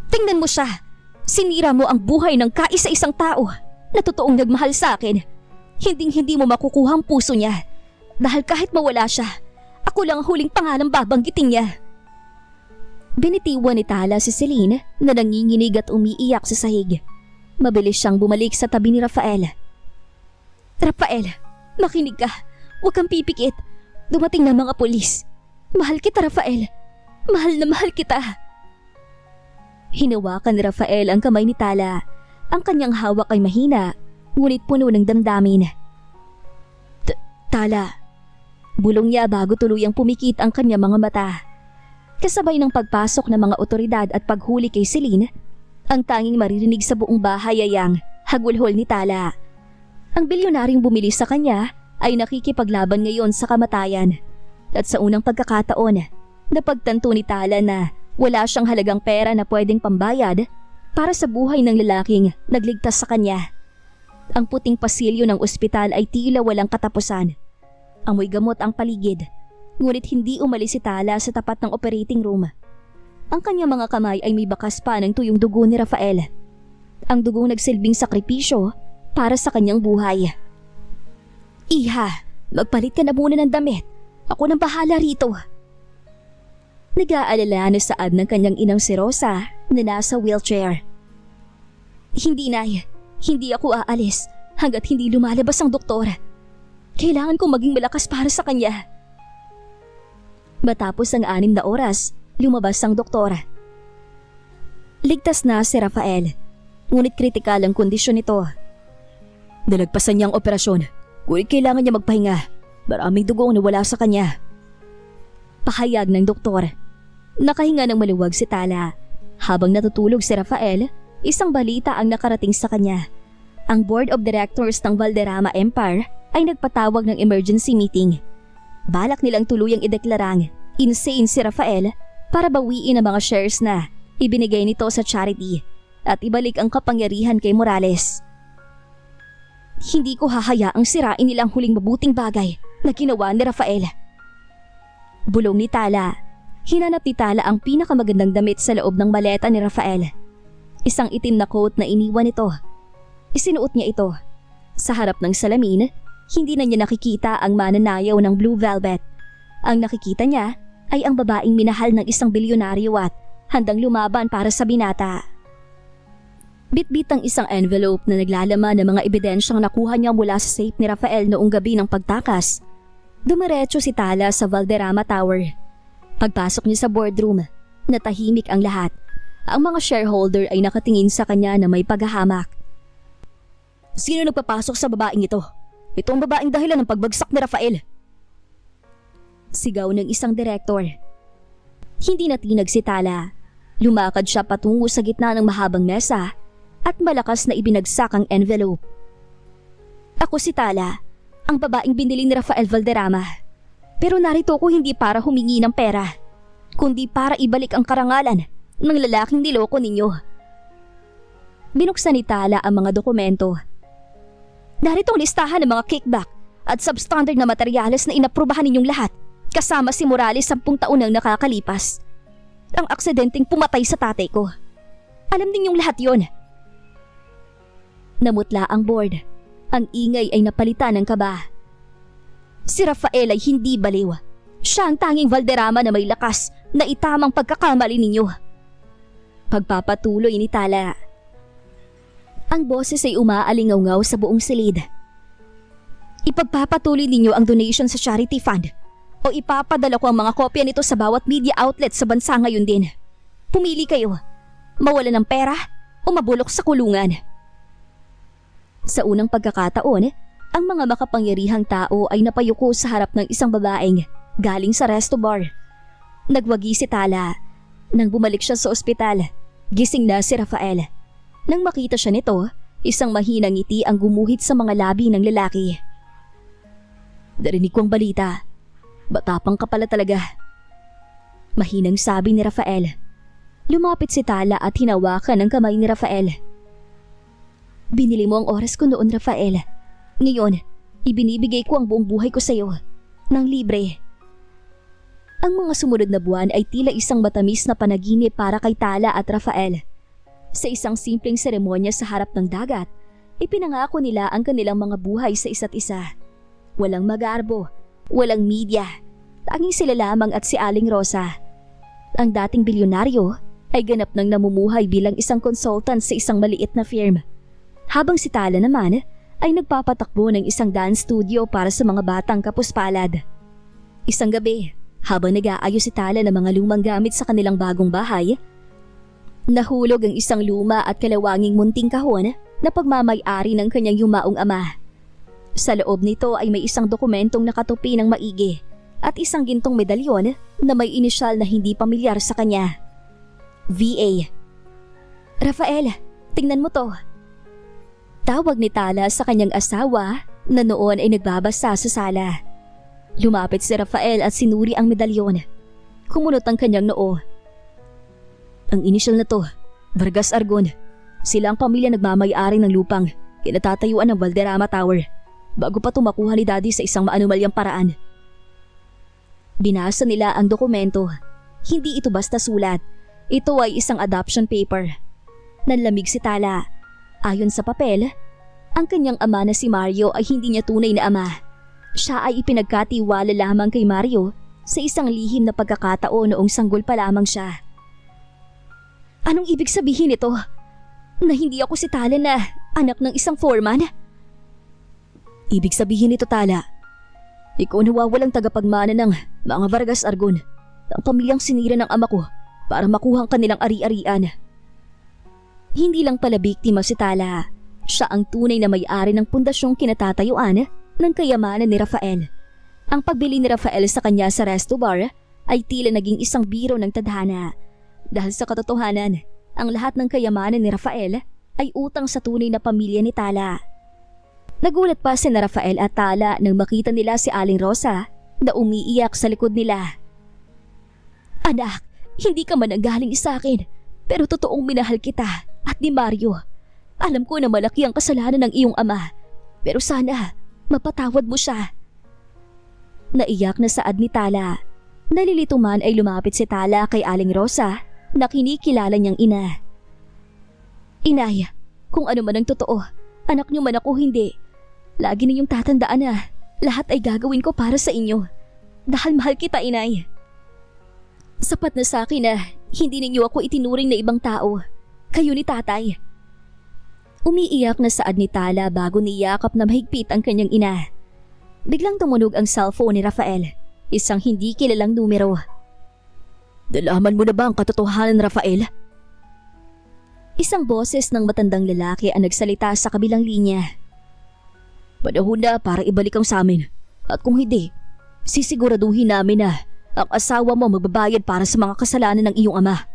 Tingnan mo siya! Sinira mo ang buhay ng kaisa-isang tao na totoong nagmahal sa akin. Hinding-hindi mo makukuha ang puso niya dahil kahit mawala siya, ako lang ang huling pangalang babanggitin niya. Binitiwan ni Tala si Celine na nanginginig at umiiyak sa sahig. Mabilis siyang bumalik sa tabi ni Rafael. Rafael, makinig ka. Huwag kang pipikit. Dumating na mga pulis. Mahal kita, Rafael. Mahal na mahal kita. Hinawakan ni Rafael ang kamay ni Tala. Ang kanyang hawak ay mahina, ngunit puno ng damdamin. Tala. Bulong niya bago tuluyang pumikit ang kanyang mga mata. Kasabay ng pagpasok ng mga otoridad at paghuli kay Celine, ang tanging maririnig sa buong bahay ay ang hagulhol ni Tala. Ang bilyonaryong bumili sa kanya ay nakikipaglaban ngayon sa kamatayan. At sa unang pagkakataon, napagtanto ni Tala na wala siyang halagang pera na pwedeng pambayad para sa buhay ng lalaking nagligtas sa kanya. Ang puting pasilyo ng ospital ay tila walang katapusan. Amoy gamot ang paligid, ngunit hindi umalis si Tala sa tapat ng operating room. Ang kanyang mga kamay ay may bakas pa ng tuyong dugo ni Rafael. Ang dugong nagsilbing sakripisyo para sa kanyang buhay. Iha, magpalit ka na muna ng damit. Ako nang bahala rito. Nag-aalala na saad ng kanyang inang si Rosa na nasa wheelchair. Hindi, Nay. Hindi ako aalis hanggat hindi lumalabas ang doktor. Kailangan kong maging malakas para sa kanya. Matapos ang 6 na oras, lumabas ang doktor. Ligtas na si Rafael, ngunit kritikal ang kondisyon nito.
Nalagpasan niya ang operasyon, ngunit kailangan niya magpahinga. Maraming dugo ang nawala sa kanya.
Pahayag ng doktor. Nakahinga ng maluwag si Tala. Habang natutulog si Rafael, isang balita ang nakarating sa kanya. Ang board of directors ng Valderrama Empire ay nagpatawag ng emergency meeting. Balak nilang tuluyang ideklarang insane si Rafael para bawiin ang mga shares na ibinigay nito sa charity at ibalik ang kapangyarihan kay Morales. Hindi ko hahayaang sirain nilang huling mabuting bagay na ginawa ni Rafael. Bulong ni Tala. Hinanap ni Tala ang pinakamagandang damit sa loob ng maleta ni Rafael. Isang itim na coat na iniwan nito. Isinuot niya ito. Sa harap ng salamin, hindi na niya nakikita ang mananayaw ng blue velvet. Ang nakikita niya ay ang babaeng minahal ng isang bilyonaryo at handang lumaban para sa binata. Bitbit ang isang envelope na naglalaman ng mga ebidensyang nakuha niya mula sa safe ni Rafael noong gabi ng pagtakas. Dumiretso si Tala sa Valderrama Tower. Pagpasok niya sa boardroom, natahimik ang lahat. Ang mga shareholder ay nakatingin sa kanya na may paghahamak.
Sino nagpapasok sa babaeng ito? Ito ang babaeng dahilan ng pagbagsak ni Rafael.
Sigaw ng isang direktor. Hindi natinag si Tala. Lumakad siya patungo sa gitna ng mahabang mesa at malakas na ibinagsak ang envelope. Ako si Tala, ang babaeng binili ni Rafael Valderrama. Pero narito ko hindi para humingi ng pera, kundi para ibalik ang karangalan ng lalaking niloko ninyo. Binuksan ni Tala ang mga dokumento. Narito ang listahan ng mga kickback at substandard na materyales na inaprubahan ninyong lahat, kasama si Morales 10 taon nang nakakalipas. Ang aksidenteng pumatay sa tatay ko. Alam ninyong lahat yon. Namutla ang board. Ang ingay ay napalitan ng kaba. Si Rafael ay hindi baliw. Siya ang tanging Valderrama na may lakas na itamang pagkakamali ninyo. Pagpapatuloy ni Tala. Ang boses ay umaalingaw-ngaw sa buong silid. Ipagpapatuloy ninyo ang donation sa charity fund o ipapadala ko ang mga kopya nito sa bawat media outlet sa bansa ngayon din. Pumili kayo, mawala ng pera o mabulok sa kulungan. Sa unang pagkakataon, ang mga makapangyarihang tao ay napayuko sa harap ng isang babaeng galing sa resto bar. Nagwagi si Tala. Nang bumalik siya sa ospital, gising na si Rafael. Nang makita siya nito, isang mahinang ngiti ang gumuhit sa mga labi ng lalaki. Narinig ko ang balita. Batapang ka pala talaga. Mahinang sabi ni Rafael. Lumapit si Tala at hinawakan ang kamay ni Rafael. Binili mo ang oras ko noon, Rafael. Ngayon, ibinibigay ko ang buong buhay ko sa iyo, ng libre. Ang mga sumunod na buwan ay tila isang matamis na panaginip para kay Tala at Rafael. Sa isang simpleng seremonya sa harap ng dagat, ipinangako nila ang kanilang mga buhay sa isa't isa. Walang magarbo, walang media, tanging sila lamang at si Aling Rosa. Ang dating bilyonaryo ay ganap nang namumuhay bilang isang consultant sa isang maliit na firm. Habang si Tala naman ay nagpapatakbo ng isang dance studio para sa mga batang kapuspalad. Isang gabi, habang nag-aayos si Tala ng mga lumang gamit sa kanilang bagong bahay, nahulog ang isang luma at kalawanging munting kahon na pagmamay-ari ng kanyang yumaong ama. Sa loob nito ay may isang dokumentong nakatupi ng maigi at isang gintong medalyon na may inisyal na hindi pamilyar sa kanya. VA. Rafael, tingnan mo to. Tawag ni Tala sa kanyang asawa na noon ay nagbabasa sa sala. Lumapit si Rafael at sinuri ang medalyon. Kumunot ang kanyang noo. Ang inisyal na to, Vargas Argon. Sila ang pamilya nagmamay-ari ng lupang kinatatayuan ng Valderrama Tower bago pa tumakuha ni Daddy sa isang maanumalyang paraan. Binasa nila ang dokumento. Hindi ito basta sulat. Ito ay isang adoption paper. Nanlamig si Tala. Ayon sa papel, ang kanyang ama na si Mario ay hindi niya tunay na ama. Siya ay ipinagkatiwala lamang kay Mario sa isang lihim na pagkakataon noong sanggol pa lamang siya. Anong ibig sabihin nito? Na hindi ako si Tala na anak ng isang foreman? Ibig sabihin nito, Tala, ikaw nawawalang tagapagmana ng mga Vargas Argon, ang pamilyang sinira ng ama ko para makuha ang kanilang ari-arian. Hindi lang pala biktima si Tala. Siya ang tunay na may-ari ng pundasyong kinatatayuan ng kayamanan ni Rafael. Ang pagbili ni Rafael sa kanya sa resto bar ay tila naging isang biro ng tadhana. Dahil sa katotohanan, ang lahat ng kayamanan ni Rafael ay utang sa tunay na pamilya ni Tala. Nagulat pa si na Rafael at Tala nang makita nila si Aling Rosa na umiiyak sa likod nila. Anak, hindi ka man nanggaling sa akin, pero totoong minahal kita at ni Mario. Alam ko na malaki ang kasalanan ng iyong ama, pero sana mapatawad mo siya. Naiyak na saad ni Tala. Nalilito man ay lumapit si Tala kay Aling Rosa na kinikilala niyang ina. Inay, kung ano man ang totoo, anak niyo man ako hindi. Lagi ninyong tatandaan na lahat ay gagawin ko para sa inyo. Dahil mahal kita, inay. Sapat na sa akin na hindi ninyo ako itinuring na ibang tao. Kayo ni tatay. Umiiyak na saad ni Tala bago niyakap na mahigpit ang kanyang ina. Biglang tumunog ang cellphone ni Rafael. Isang hindi kilalang numero. Nalaman mo na ba ang katotohanan, Rafael? Isang boses ng matandang lalaki ang nagsalita sa kabilang linya. Panahon na para ibalik ang sa amin. At kung hindi, sisiguraduhin namin na ang asawa mo magbabayad para sa mga kasalanan ng iyong ama.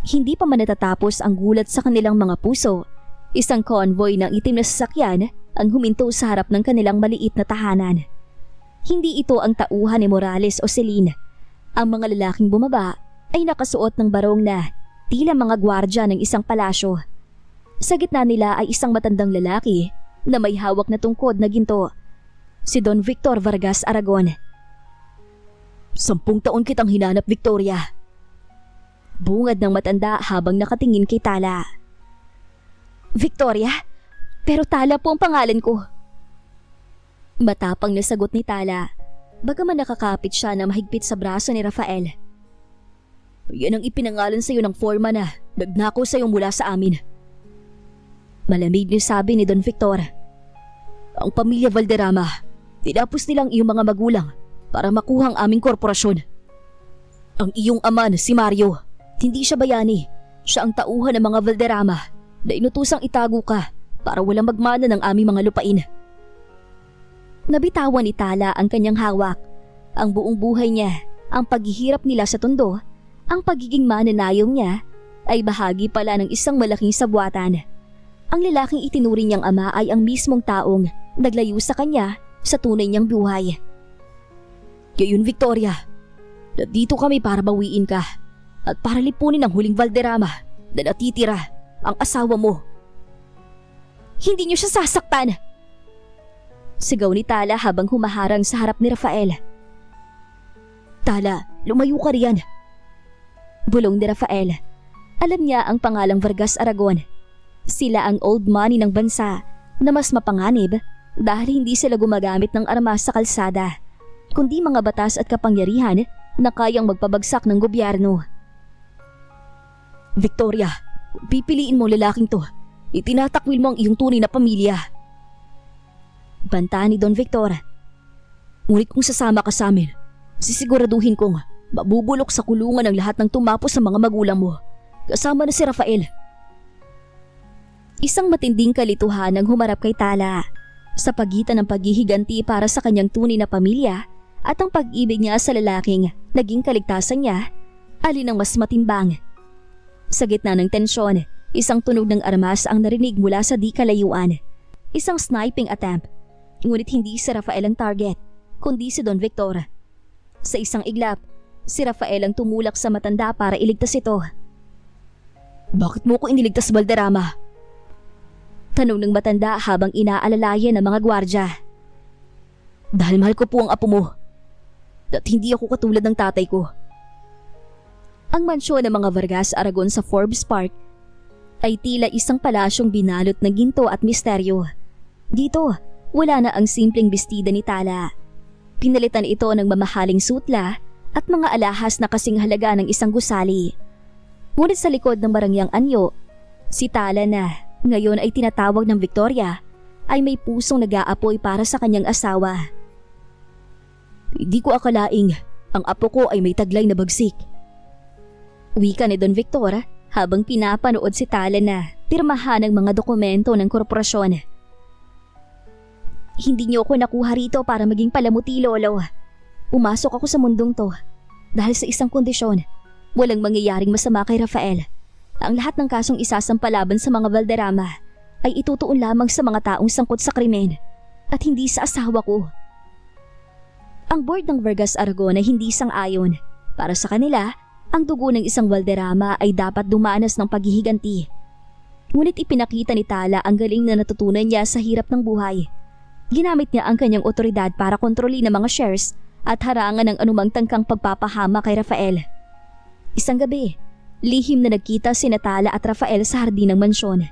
Hindi pa man natatapos ang gulat sa kanilang mga puso, isang convoy ng itim na sasakyan ang huminto sa harap ng kanilang maliit na tahanan. Hindi ito ang tauhan ni Morales o Celine. Ang mga lalaking bumaba ay nakasuot ng barong na tila mga gwardya ng isang palasyo. Sa gitna nila ay isang matandang lalaki na may hawak na tungkod na ginto. Si Don Victor Vargas Aragon. 10 taon kitang hinanap, Victoria. Bungad ng matanda habang nakatingin kay Tala. Victoria? Pero Tala po ang pangalan ko. Matapang na sagot ni Tala, bagaman nakakapit siya na mahigpit sa braso ni Rafael. Yan ang ipinangalan sa iyo ng forma na nagnakaw sa iyo mula sa amin. Malamig na sabi ni Don Victor. Ang pamilya Valderrama, tinapos nilang iyong mga magulang para makuha ang aming korporasyon. Ang iyong ama na si Mario, hindi siya bayani. Siya ang tauhan ng mga Valderrama na inutusang itago ka para walang magmana ng aming mga lupain. Nabitawan ni Tala ang kanyang hawak. Ang buong buhay niya, ang paghihirap nila sa tondo, ang pagiging mananayong niya ay bahagi pala ng isang malaking sabwatan. Ang lalaking itinuring niyang ama ay ang mismong taong naglayo sa kanya sa tunay niyang buhay. Gayon, Victoria, nandito kami para bawiin ka at para lipunin ang huling Valderrama na natitira, ang asawa mo. Hindi niyo siya sasaktan! Sigaw ni Tala habang humaharang sa harap ni Rafael. Tala, lumayo ka riyan. Bulong ni Rafael. Alam niya ang pangalang Vargas Aragon. Sila ang old money ng bansa na mas mapanganib dahil hindi sila gumagamit ng armas sa kalsada, kundi mga batas at kapangyarihan na kayang magpabagsak ng gobyerno. Victoria, kung pipiliin mo lalaking to, itinatakwil mo ang iyong tunay na pamilya. Banta ni Don Victor. Ngunit kung sasama ka sa amin, sisiguraduhin kong mabubulok sa kulungan ang lahat ng tumapos sa mga magulang mo, kasama na si Rafael. Isang matinding kalituhan ang humarap kay Tala sa pagitan ng paghihiganti para sa kanyang tunay na pamilya at ang pag-ibig niya sa lalaking naging kaligtasan niya, alin ang mas matimbang. Sa gitna ng tensyon, isang tunog ng armas ang narinig mula sa di kalayuan. Isang sniping attempt, ngunit hindi si Rafael ang target, kundi si Don Victor. Sa isang iglap, si Rafael ang tumulak sa matanda para iligtas ito. Bakit mo ko iniligtas, Valderrama? Tanong ng matanda habang inaalalayan ng mga gwardya. Dahil mahal ko po ang apo mo. At hindi ako katulad ng tatay ko. Ang mansyon ng mga Vargas Aragon sa Forbes Park ay tila isang palasyong binalot ng ginto at misteryo. Dito, wala na ang simpleng bestida ni Tala. Pinalitan ito ng mamahaling sutla at mga alahas na kasing halaga ng isang gusali. Ngunit sa likod ng marangyang anyo, si Tala na ngayon ay tinatawag ng Victoria ay may pusong nag-aapoy para sa kanyang asawa. Hindi ko akalaing ang apo ko ay may taglay na bagsik. Wika ni Don Victor habang pinapanood si Tala na pirmahan ng mga dokumento ng korporasyon. Hindi niyo ako nakuha rito para maging palamuti, Lolo. Umasok ako sa mundong to dahil sa isang kondisyon. Walang mangyayaring masama kay Rafael. Ang lahat ng kasong isasampalaban sa mga Valderrama ay itutuon lamang sa mga taong sangkot sa krimen at hindi sa asawa ko. Ang board ng Vargas Aragon ay hindi sang-ayon. Para sa kanila, ang dugo ng isang Valderrama ay dapat dumanas ng paghihiganti. Ngunit ipinakita ni Tala ang galing na natutunan niya sa hirap ng buhay. Ginamit niya ang kanyang otoridad para kontrolin ang mga shares at harangan ng anumang tangkang pagpapahama kay Rafael. Isang gabi, lihim na nagkita sina Tala at Rafael sa hardin ng mansyon.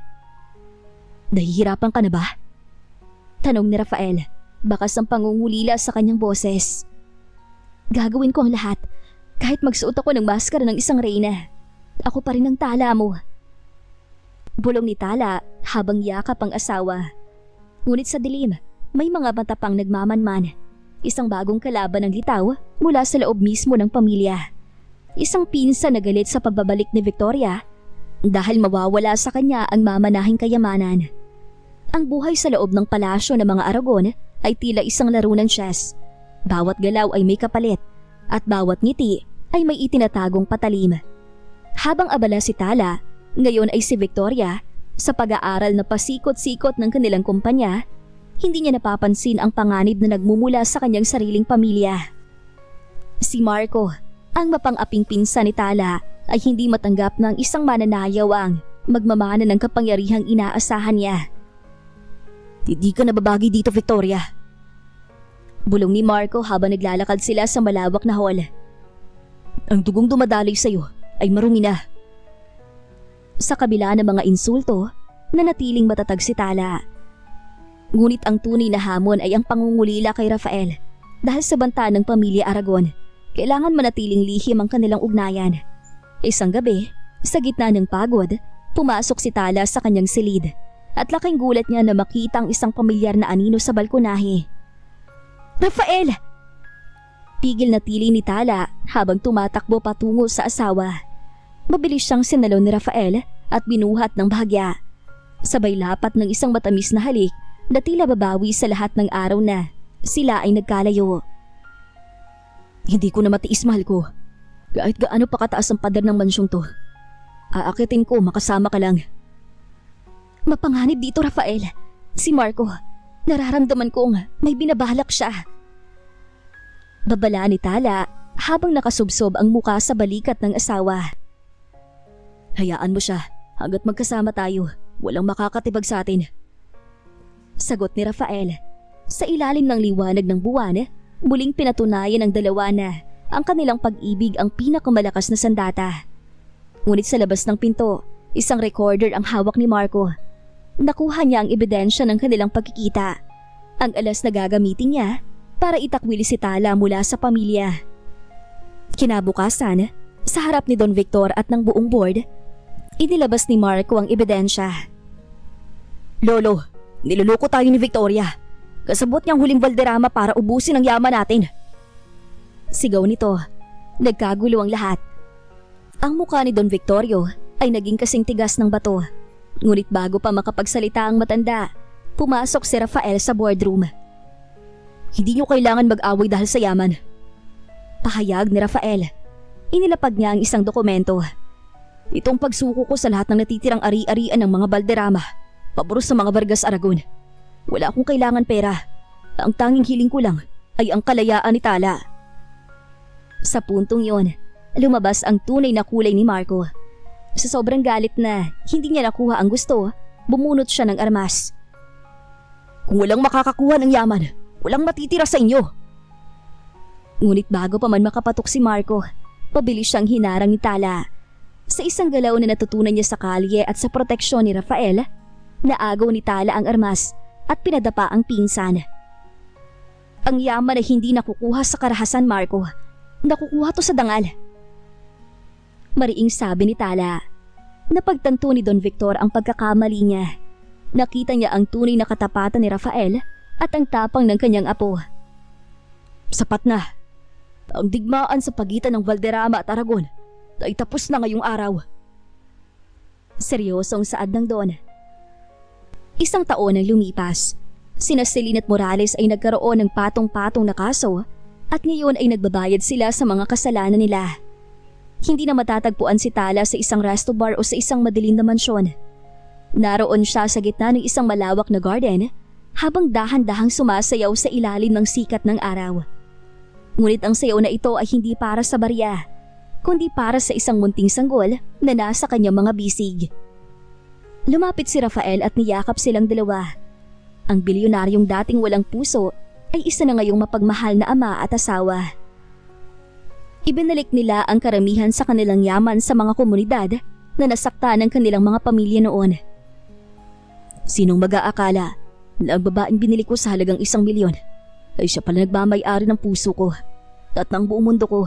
"Nahihirapan ka na ba?" tanong ni Rafael, bakas ang pangungulila sa kanyang boses. "Gagawin ko ang lahat, kahit magsuot ako ng maskara ng isang reyna. Ako pa rin ang Tala mo." Bulong ni Tala habang yakap ang asawa. Ngunit sa dilim, may mga mata pang nagmamanman. Isang bagong kalaban ng litaw mula sa loob mismo ng pamilya. Isang pinsa na galit sa pagbabalik ni Victoria dahil mawawala sa kanya ang mamanahing kayamanan. Ang buhay sa loob ng palasyo ng mga Aragon ay tila isang laro ng chess. Bawat galaw ay may kapalit at bawat ngiti ay may itinatagong patalim. Habang abala si Tala, ngayon ay si Victoria, sa pag-aaral na pasikot-sikot ng kanilang kumpanya, hindi niya napapansin ang panganib na nagmumula sa kanyang sariling pamilya. Si Marco, ang mapang-aping pinsan ni Tala, ay hindi matanggap ng isang mananayaw ang magmamana ng kapangyarihang inaasahan niya. "Hindi ka nababagi dito, Victoria," bulong ni Marco habang naglalakad sila sa malawak na hall. "Ang dugong dumadaloy sa'yo ay marumi na." Sa kabila ng mga insulto, nanatiling matatag si Tala. Ngunit ang tunay na hamon ay ang pangungulila kay Rafael dahil sa banta ng pamilya Aragon. Kailangan manatiling lihim ang kanilang ugnayan. Isang gabi, sa gitna ng pagod, pumasok si Tala sa kanyang silid at laking gulat niya na makita ang isang pamilyar na anino sa balkonahe. "Rafael!" Pigil na tili ni Tala habang tumatakbo patungo sa asawa. Mabilis siyang sinalon ni Rafael at binuhat ng bahagya. Sabay lapat ng isang matamis na halik na tila babawi sa lahat ng araw na sila ay nagkalayo. "Hindi ko na matiis, mahal ko. Kahit gaano pa kataas ang pader ng mansyong to, aakitin ko makasama ka lang." "Mapanganib dito, Rafael. Si Marco, nararamdaman kong may binabalak siya." Babala ni Tala habang nakasubsob ang muka sa balikat ng asawa. "Hayaan mo siya. Hanggat magkasama tayo, walang makakatibag sa atin." Sagot ni Rafael. Sa ilalim ng liwanag ng buwan, muling pinatunayan ng dalawa na ang kanilang pag-ibig ang pinakamalakas na sandata. Ngunit sa labas ng pinto, isang recorder ang hawak ni Marco. Nakuha niya ang ebidensya ng kanilang pagkikita. Ang alas na gagamitin niya para itakwil si Tala mula sa pamilya. Kinabukasan, sa harap ni Don Victor at ng buong board, inilabas ni Marco ang ebidensya. "Lolo, niloloko tayo ni Victoria. Kasabot niyang huling Valderrama para ubusin ang yaman natin." Sigaw nito. Nagkagulo ang lahat. Ang mukha ni Don Victorio ay naging kasing tigas ng bato. Ngunit bago pa makapagsalita ang matanda, pumasok si Rafael sa boardroom. "Hindi niyo kailangan mag-away dahil sa yaman." Pahayag ni Rafael. Inilapag niya ang isang dokumento. "Itong pagsuko ko sa lahat ng natitirang ari-arian ng mga Valderrama, pabor sa mga Vargas Aragon. Wala akong kailangan pera. Ang tanging hiling ko lang ay ang kalayaan ni Tala." Sa puntong yon, lumabas ang tunay na kulay ni Marco. Sa sobrang galit na hindi niya nakuha ang gusto, bumunot siya ng armas. "Kung walang makakakuha ng yaman, walang matitira sa inyo." Ngunit bago pa man makapatok si Marco, pabilis siyang hinarang ni Tala. Sa isang galaw na natutunan niya sa kalye at sa proteksyon ni Rafael, naagaw ni Tala ang armas at pinadapa ang pinsan. "Ang yaman ay hindi nakukuha sa karahasan, Marco. Nakukuha to sa dangal." Mariing sabi ni Tala. Napagtanto ni Don Victor ang pagkakamali niya. Nakita niya ang tunay na katapatan ni Rafael at ang tapang ng kanyang apo. "Sapat na. Ang digmaan sa pagitan ng Valderrama at Aragon ay tapos na ngayong araw. Seryosong saad ng Don. Isang taon ang lumipas. Sina Celine at Morales ay nagkaroon ng patong-patong na kaso at ngayon ay nagbabayad sila sa mga kasalanan nila. Hindi na matatagpuan si Tala sa isang resto bar o sa isang madilim na mansyon. Naroon siya sa gitna ng isang malawak na garden habang dahan-dahang sumasayaw sa ilalim ng sikat ng araw. Ngunit ang sayaw na ito ay hindi para sa barya, kundi para sa isang munting sanggol na nasa kanyang mga bisig. Lumapit si Rafael at niyakap silang dalawa. Ang bilyonaryong dating walang puso ay isa na ngayong mapagmahal na ama at asawa. Ibinalik nila ang karamihan sa kanilang yaman sa mga komunidad na nasaktan ng kanilang mga pamilya noon. Sinong mag-aakala na ang babaeng binili ko sa halagang 1 milyon ay siya pala nagmamay-ari ng puso ko at ng buong mundo ko.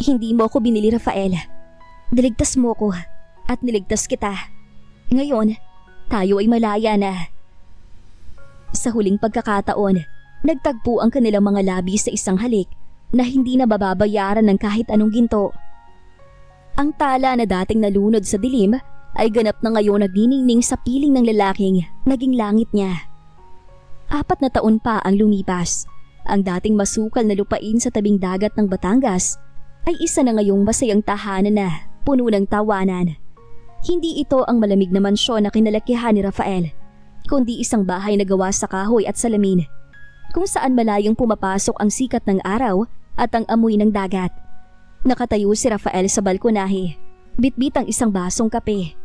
Hindi mo ako binili, Rafael. Niligtas mo ko at niligtas kita. Ngayon, tayo ay malaya na. Sa huling pagkakataon, nagtagpo ang kanilang mga labi sa isang halik na hindi na bababayaran ng kahit anong ginto. Ang Tala na dating nalunod sa dilim ay ganap na ngayon nagniningning sa piling ng lalaking naging langit niya. 4 na taon pa ang lumipas. Ang dating masukal na lupain sa tabing dagat ng Batangas ay isa na ngayong masayang tahanan na puno ng tawanan. Hindi ito ang malamig na mansyon na kinalakihan ni Rafael, kundi isang bahay na gawa sa kahoy at salamin, kung saan malayong pumapasok ang sikat ng araw at ang amoy ng dagat. Nakatayo si Rafael sa balkonahe, bitbit ang isang basong kape.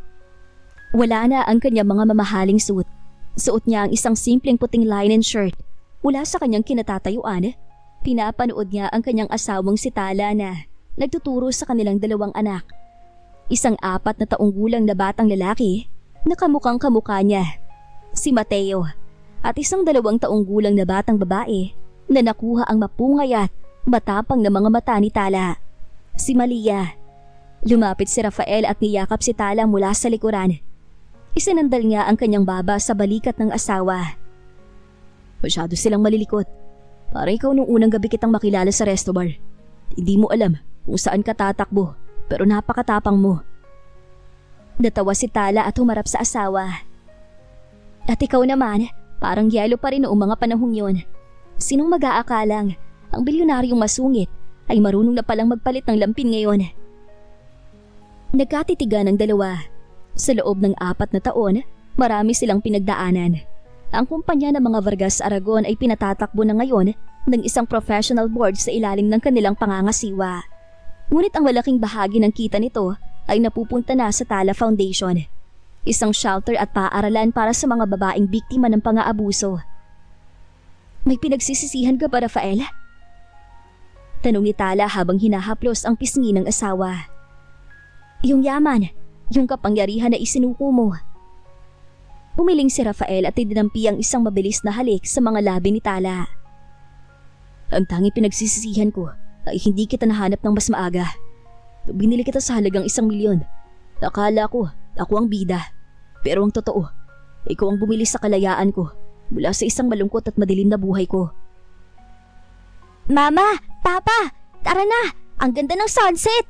Wala na ang kanyang mga mamahaling suit. Suot niya ang isang simpleng puting linen shirt. Mula sa kanyang kinatatayuan, pinapanood niya ang kanyang asawang si Tala na nagtuturo sa kanilang 2 anak. Isang 4 na taong gulang na batang lalaki na kamukhang kamukha niya, si Mateo, at isang 2 taong gulang na batang babae na nakuha ang mapungay at matapang na mga mata ni Tala, si Malia. Lumapit si Rafael at niyakap si Tala mula sa likuran. Isinandal niya ang kanyang baba sa balikat ng asawa. Masyado silang malilikot. Parang ikaw nung unang gabi kitang makilala sa resto bar. Hindi mo alam kung saan ka tatakbo, pero napakatapang mo. Natawa si Tala at humarap sa asawa. At ikaw naman, parang yelo pa rin noong mga panahong yon. Sinong mag-aakalang ang bilyonaryong masungit ay marunong na palang magpalit ng lampin ngayon? Nagkatitigan ng dalawa. Sa loob ng 4 na taon, marami silang pinagdaanan. Ang kumpanya ng mga Vargas Aragon ay pinatatakbo na ngayon ng isang professional board sa ilalim ng kanilang pangangasiwa. Ngunit ang malaking bahagi ng kita nito ay napupunta na sa Tala Foundation, isang shelter at paaralan para sa mga babaeng biktima ng pang-aabuso. May pinagsisisihan ka ba, Rafael? Tanong ni Tala habang hinahaplos ang pisngi ng asawa. Yung yaman, yung kapangyarihan na isinuko mo. Umiling si Rafael at idinampi ang isang mabilis na halik sa mga labi ni Tala. Ang tanging pinagsisisihan ko ay hindi kita nahanap ng mas maaga. Binili kita sa halagang 1 milyon. Akala ko, ako ang bida. Pero ang totoo, ikaw ang bumili sa kalayaan ko mula sa isang malungkot at madilim na buhay ko. Mama! Papa! Tara na! Ang ganda ng sunset!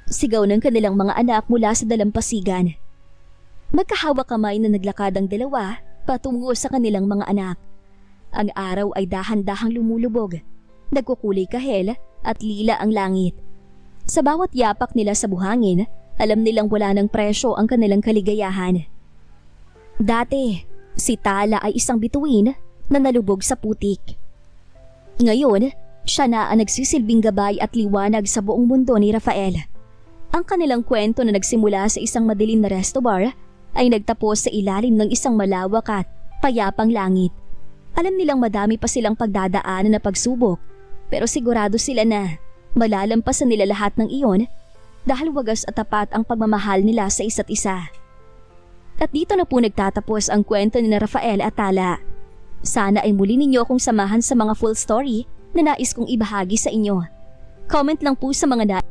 Sigaw ng kanilang mga anak mula sa dalampasigan. Magkahawak kamay na naglakad ang dalawa patungo sa kanilang mga anak. Ang araw ay dahan-dahang lumulubog. Nagkukulay kahel at lila ang langit. Sa bawat yapak nila sa buhangin, alam nilang wala ng presyo ang kanilang kaligayahan. Dati, si Tala ay isang bituin na nalubog sa putik. Ngayon, siya na ang nagsisilbing gabay at liwanag sa buong mundo ni Rafael. Ang kanilang kwento na nagsimula sa isang madilim na resto bar ay nagtapos sa ilalim ng isang malawak at payapang langit. Alam nilang madami pa silang pagdadaanan na pagsubok, pero sigurado sila na malalampasan nila lahat ng iyon dahil wagas at tapat ang pagmamahal nila sa isa't isa. At dito na po nagtatapos ang kwento ni Rafael at Tala. Sana ay muli ninyo akong samahan sa mga full story na nais kong ibahagi sa inyo. Comment lang po sa mga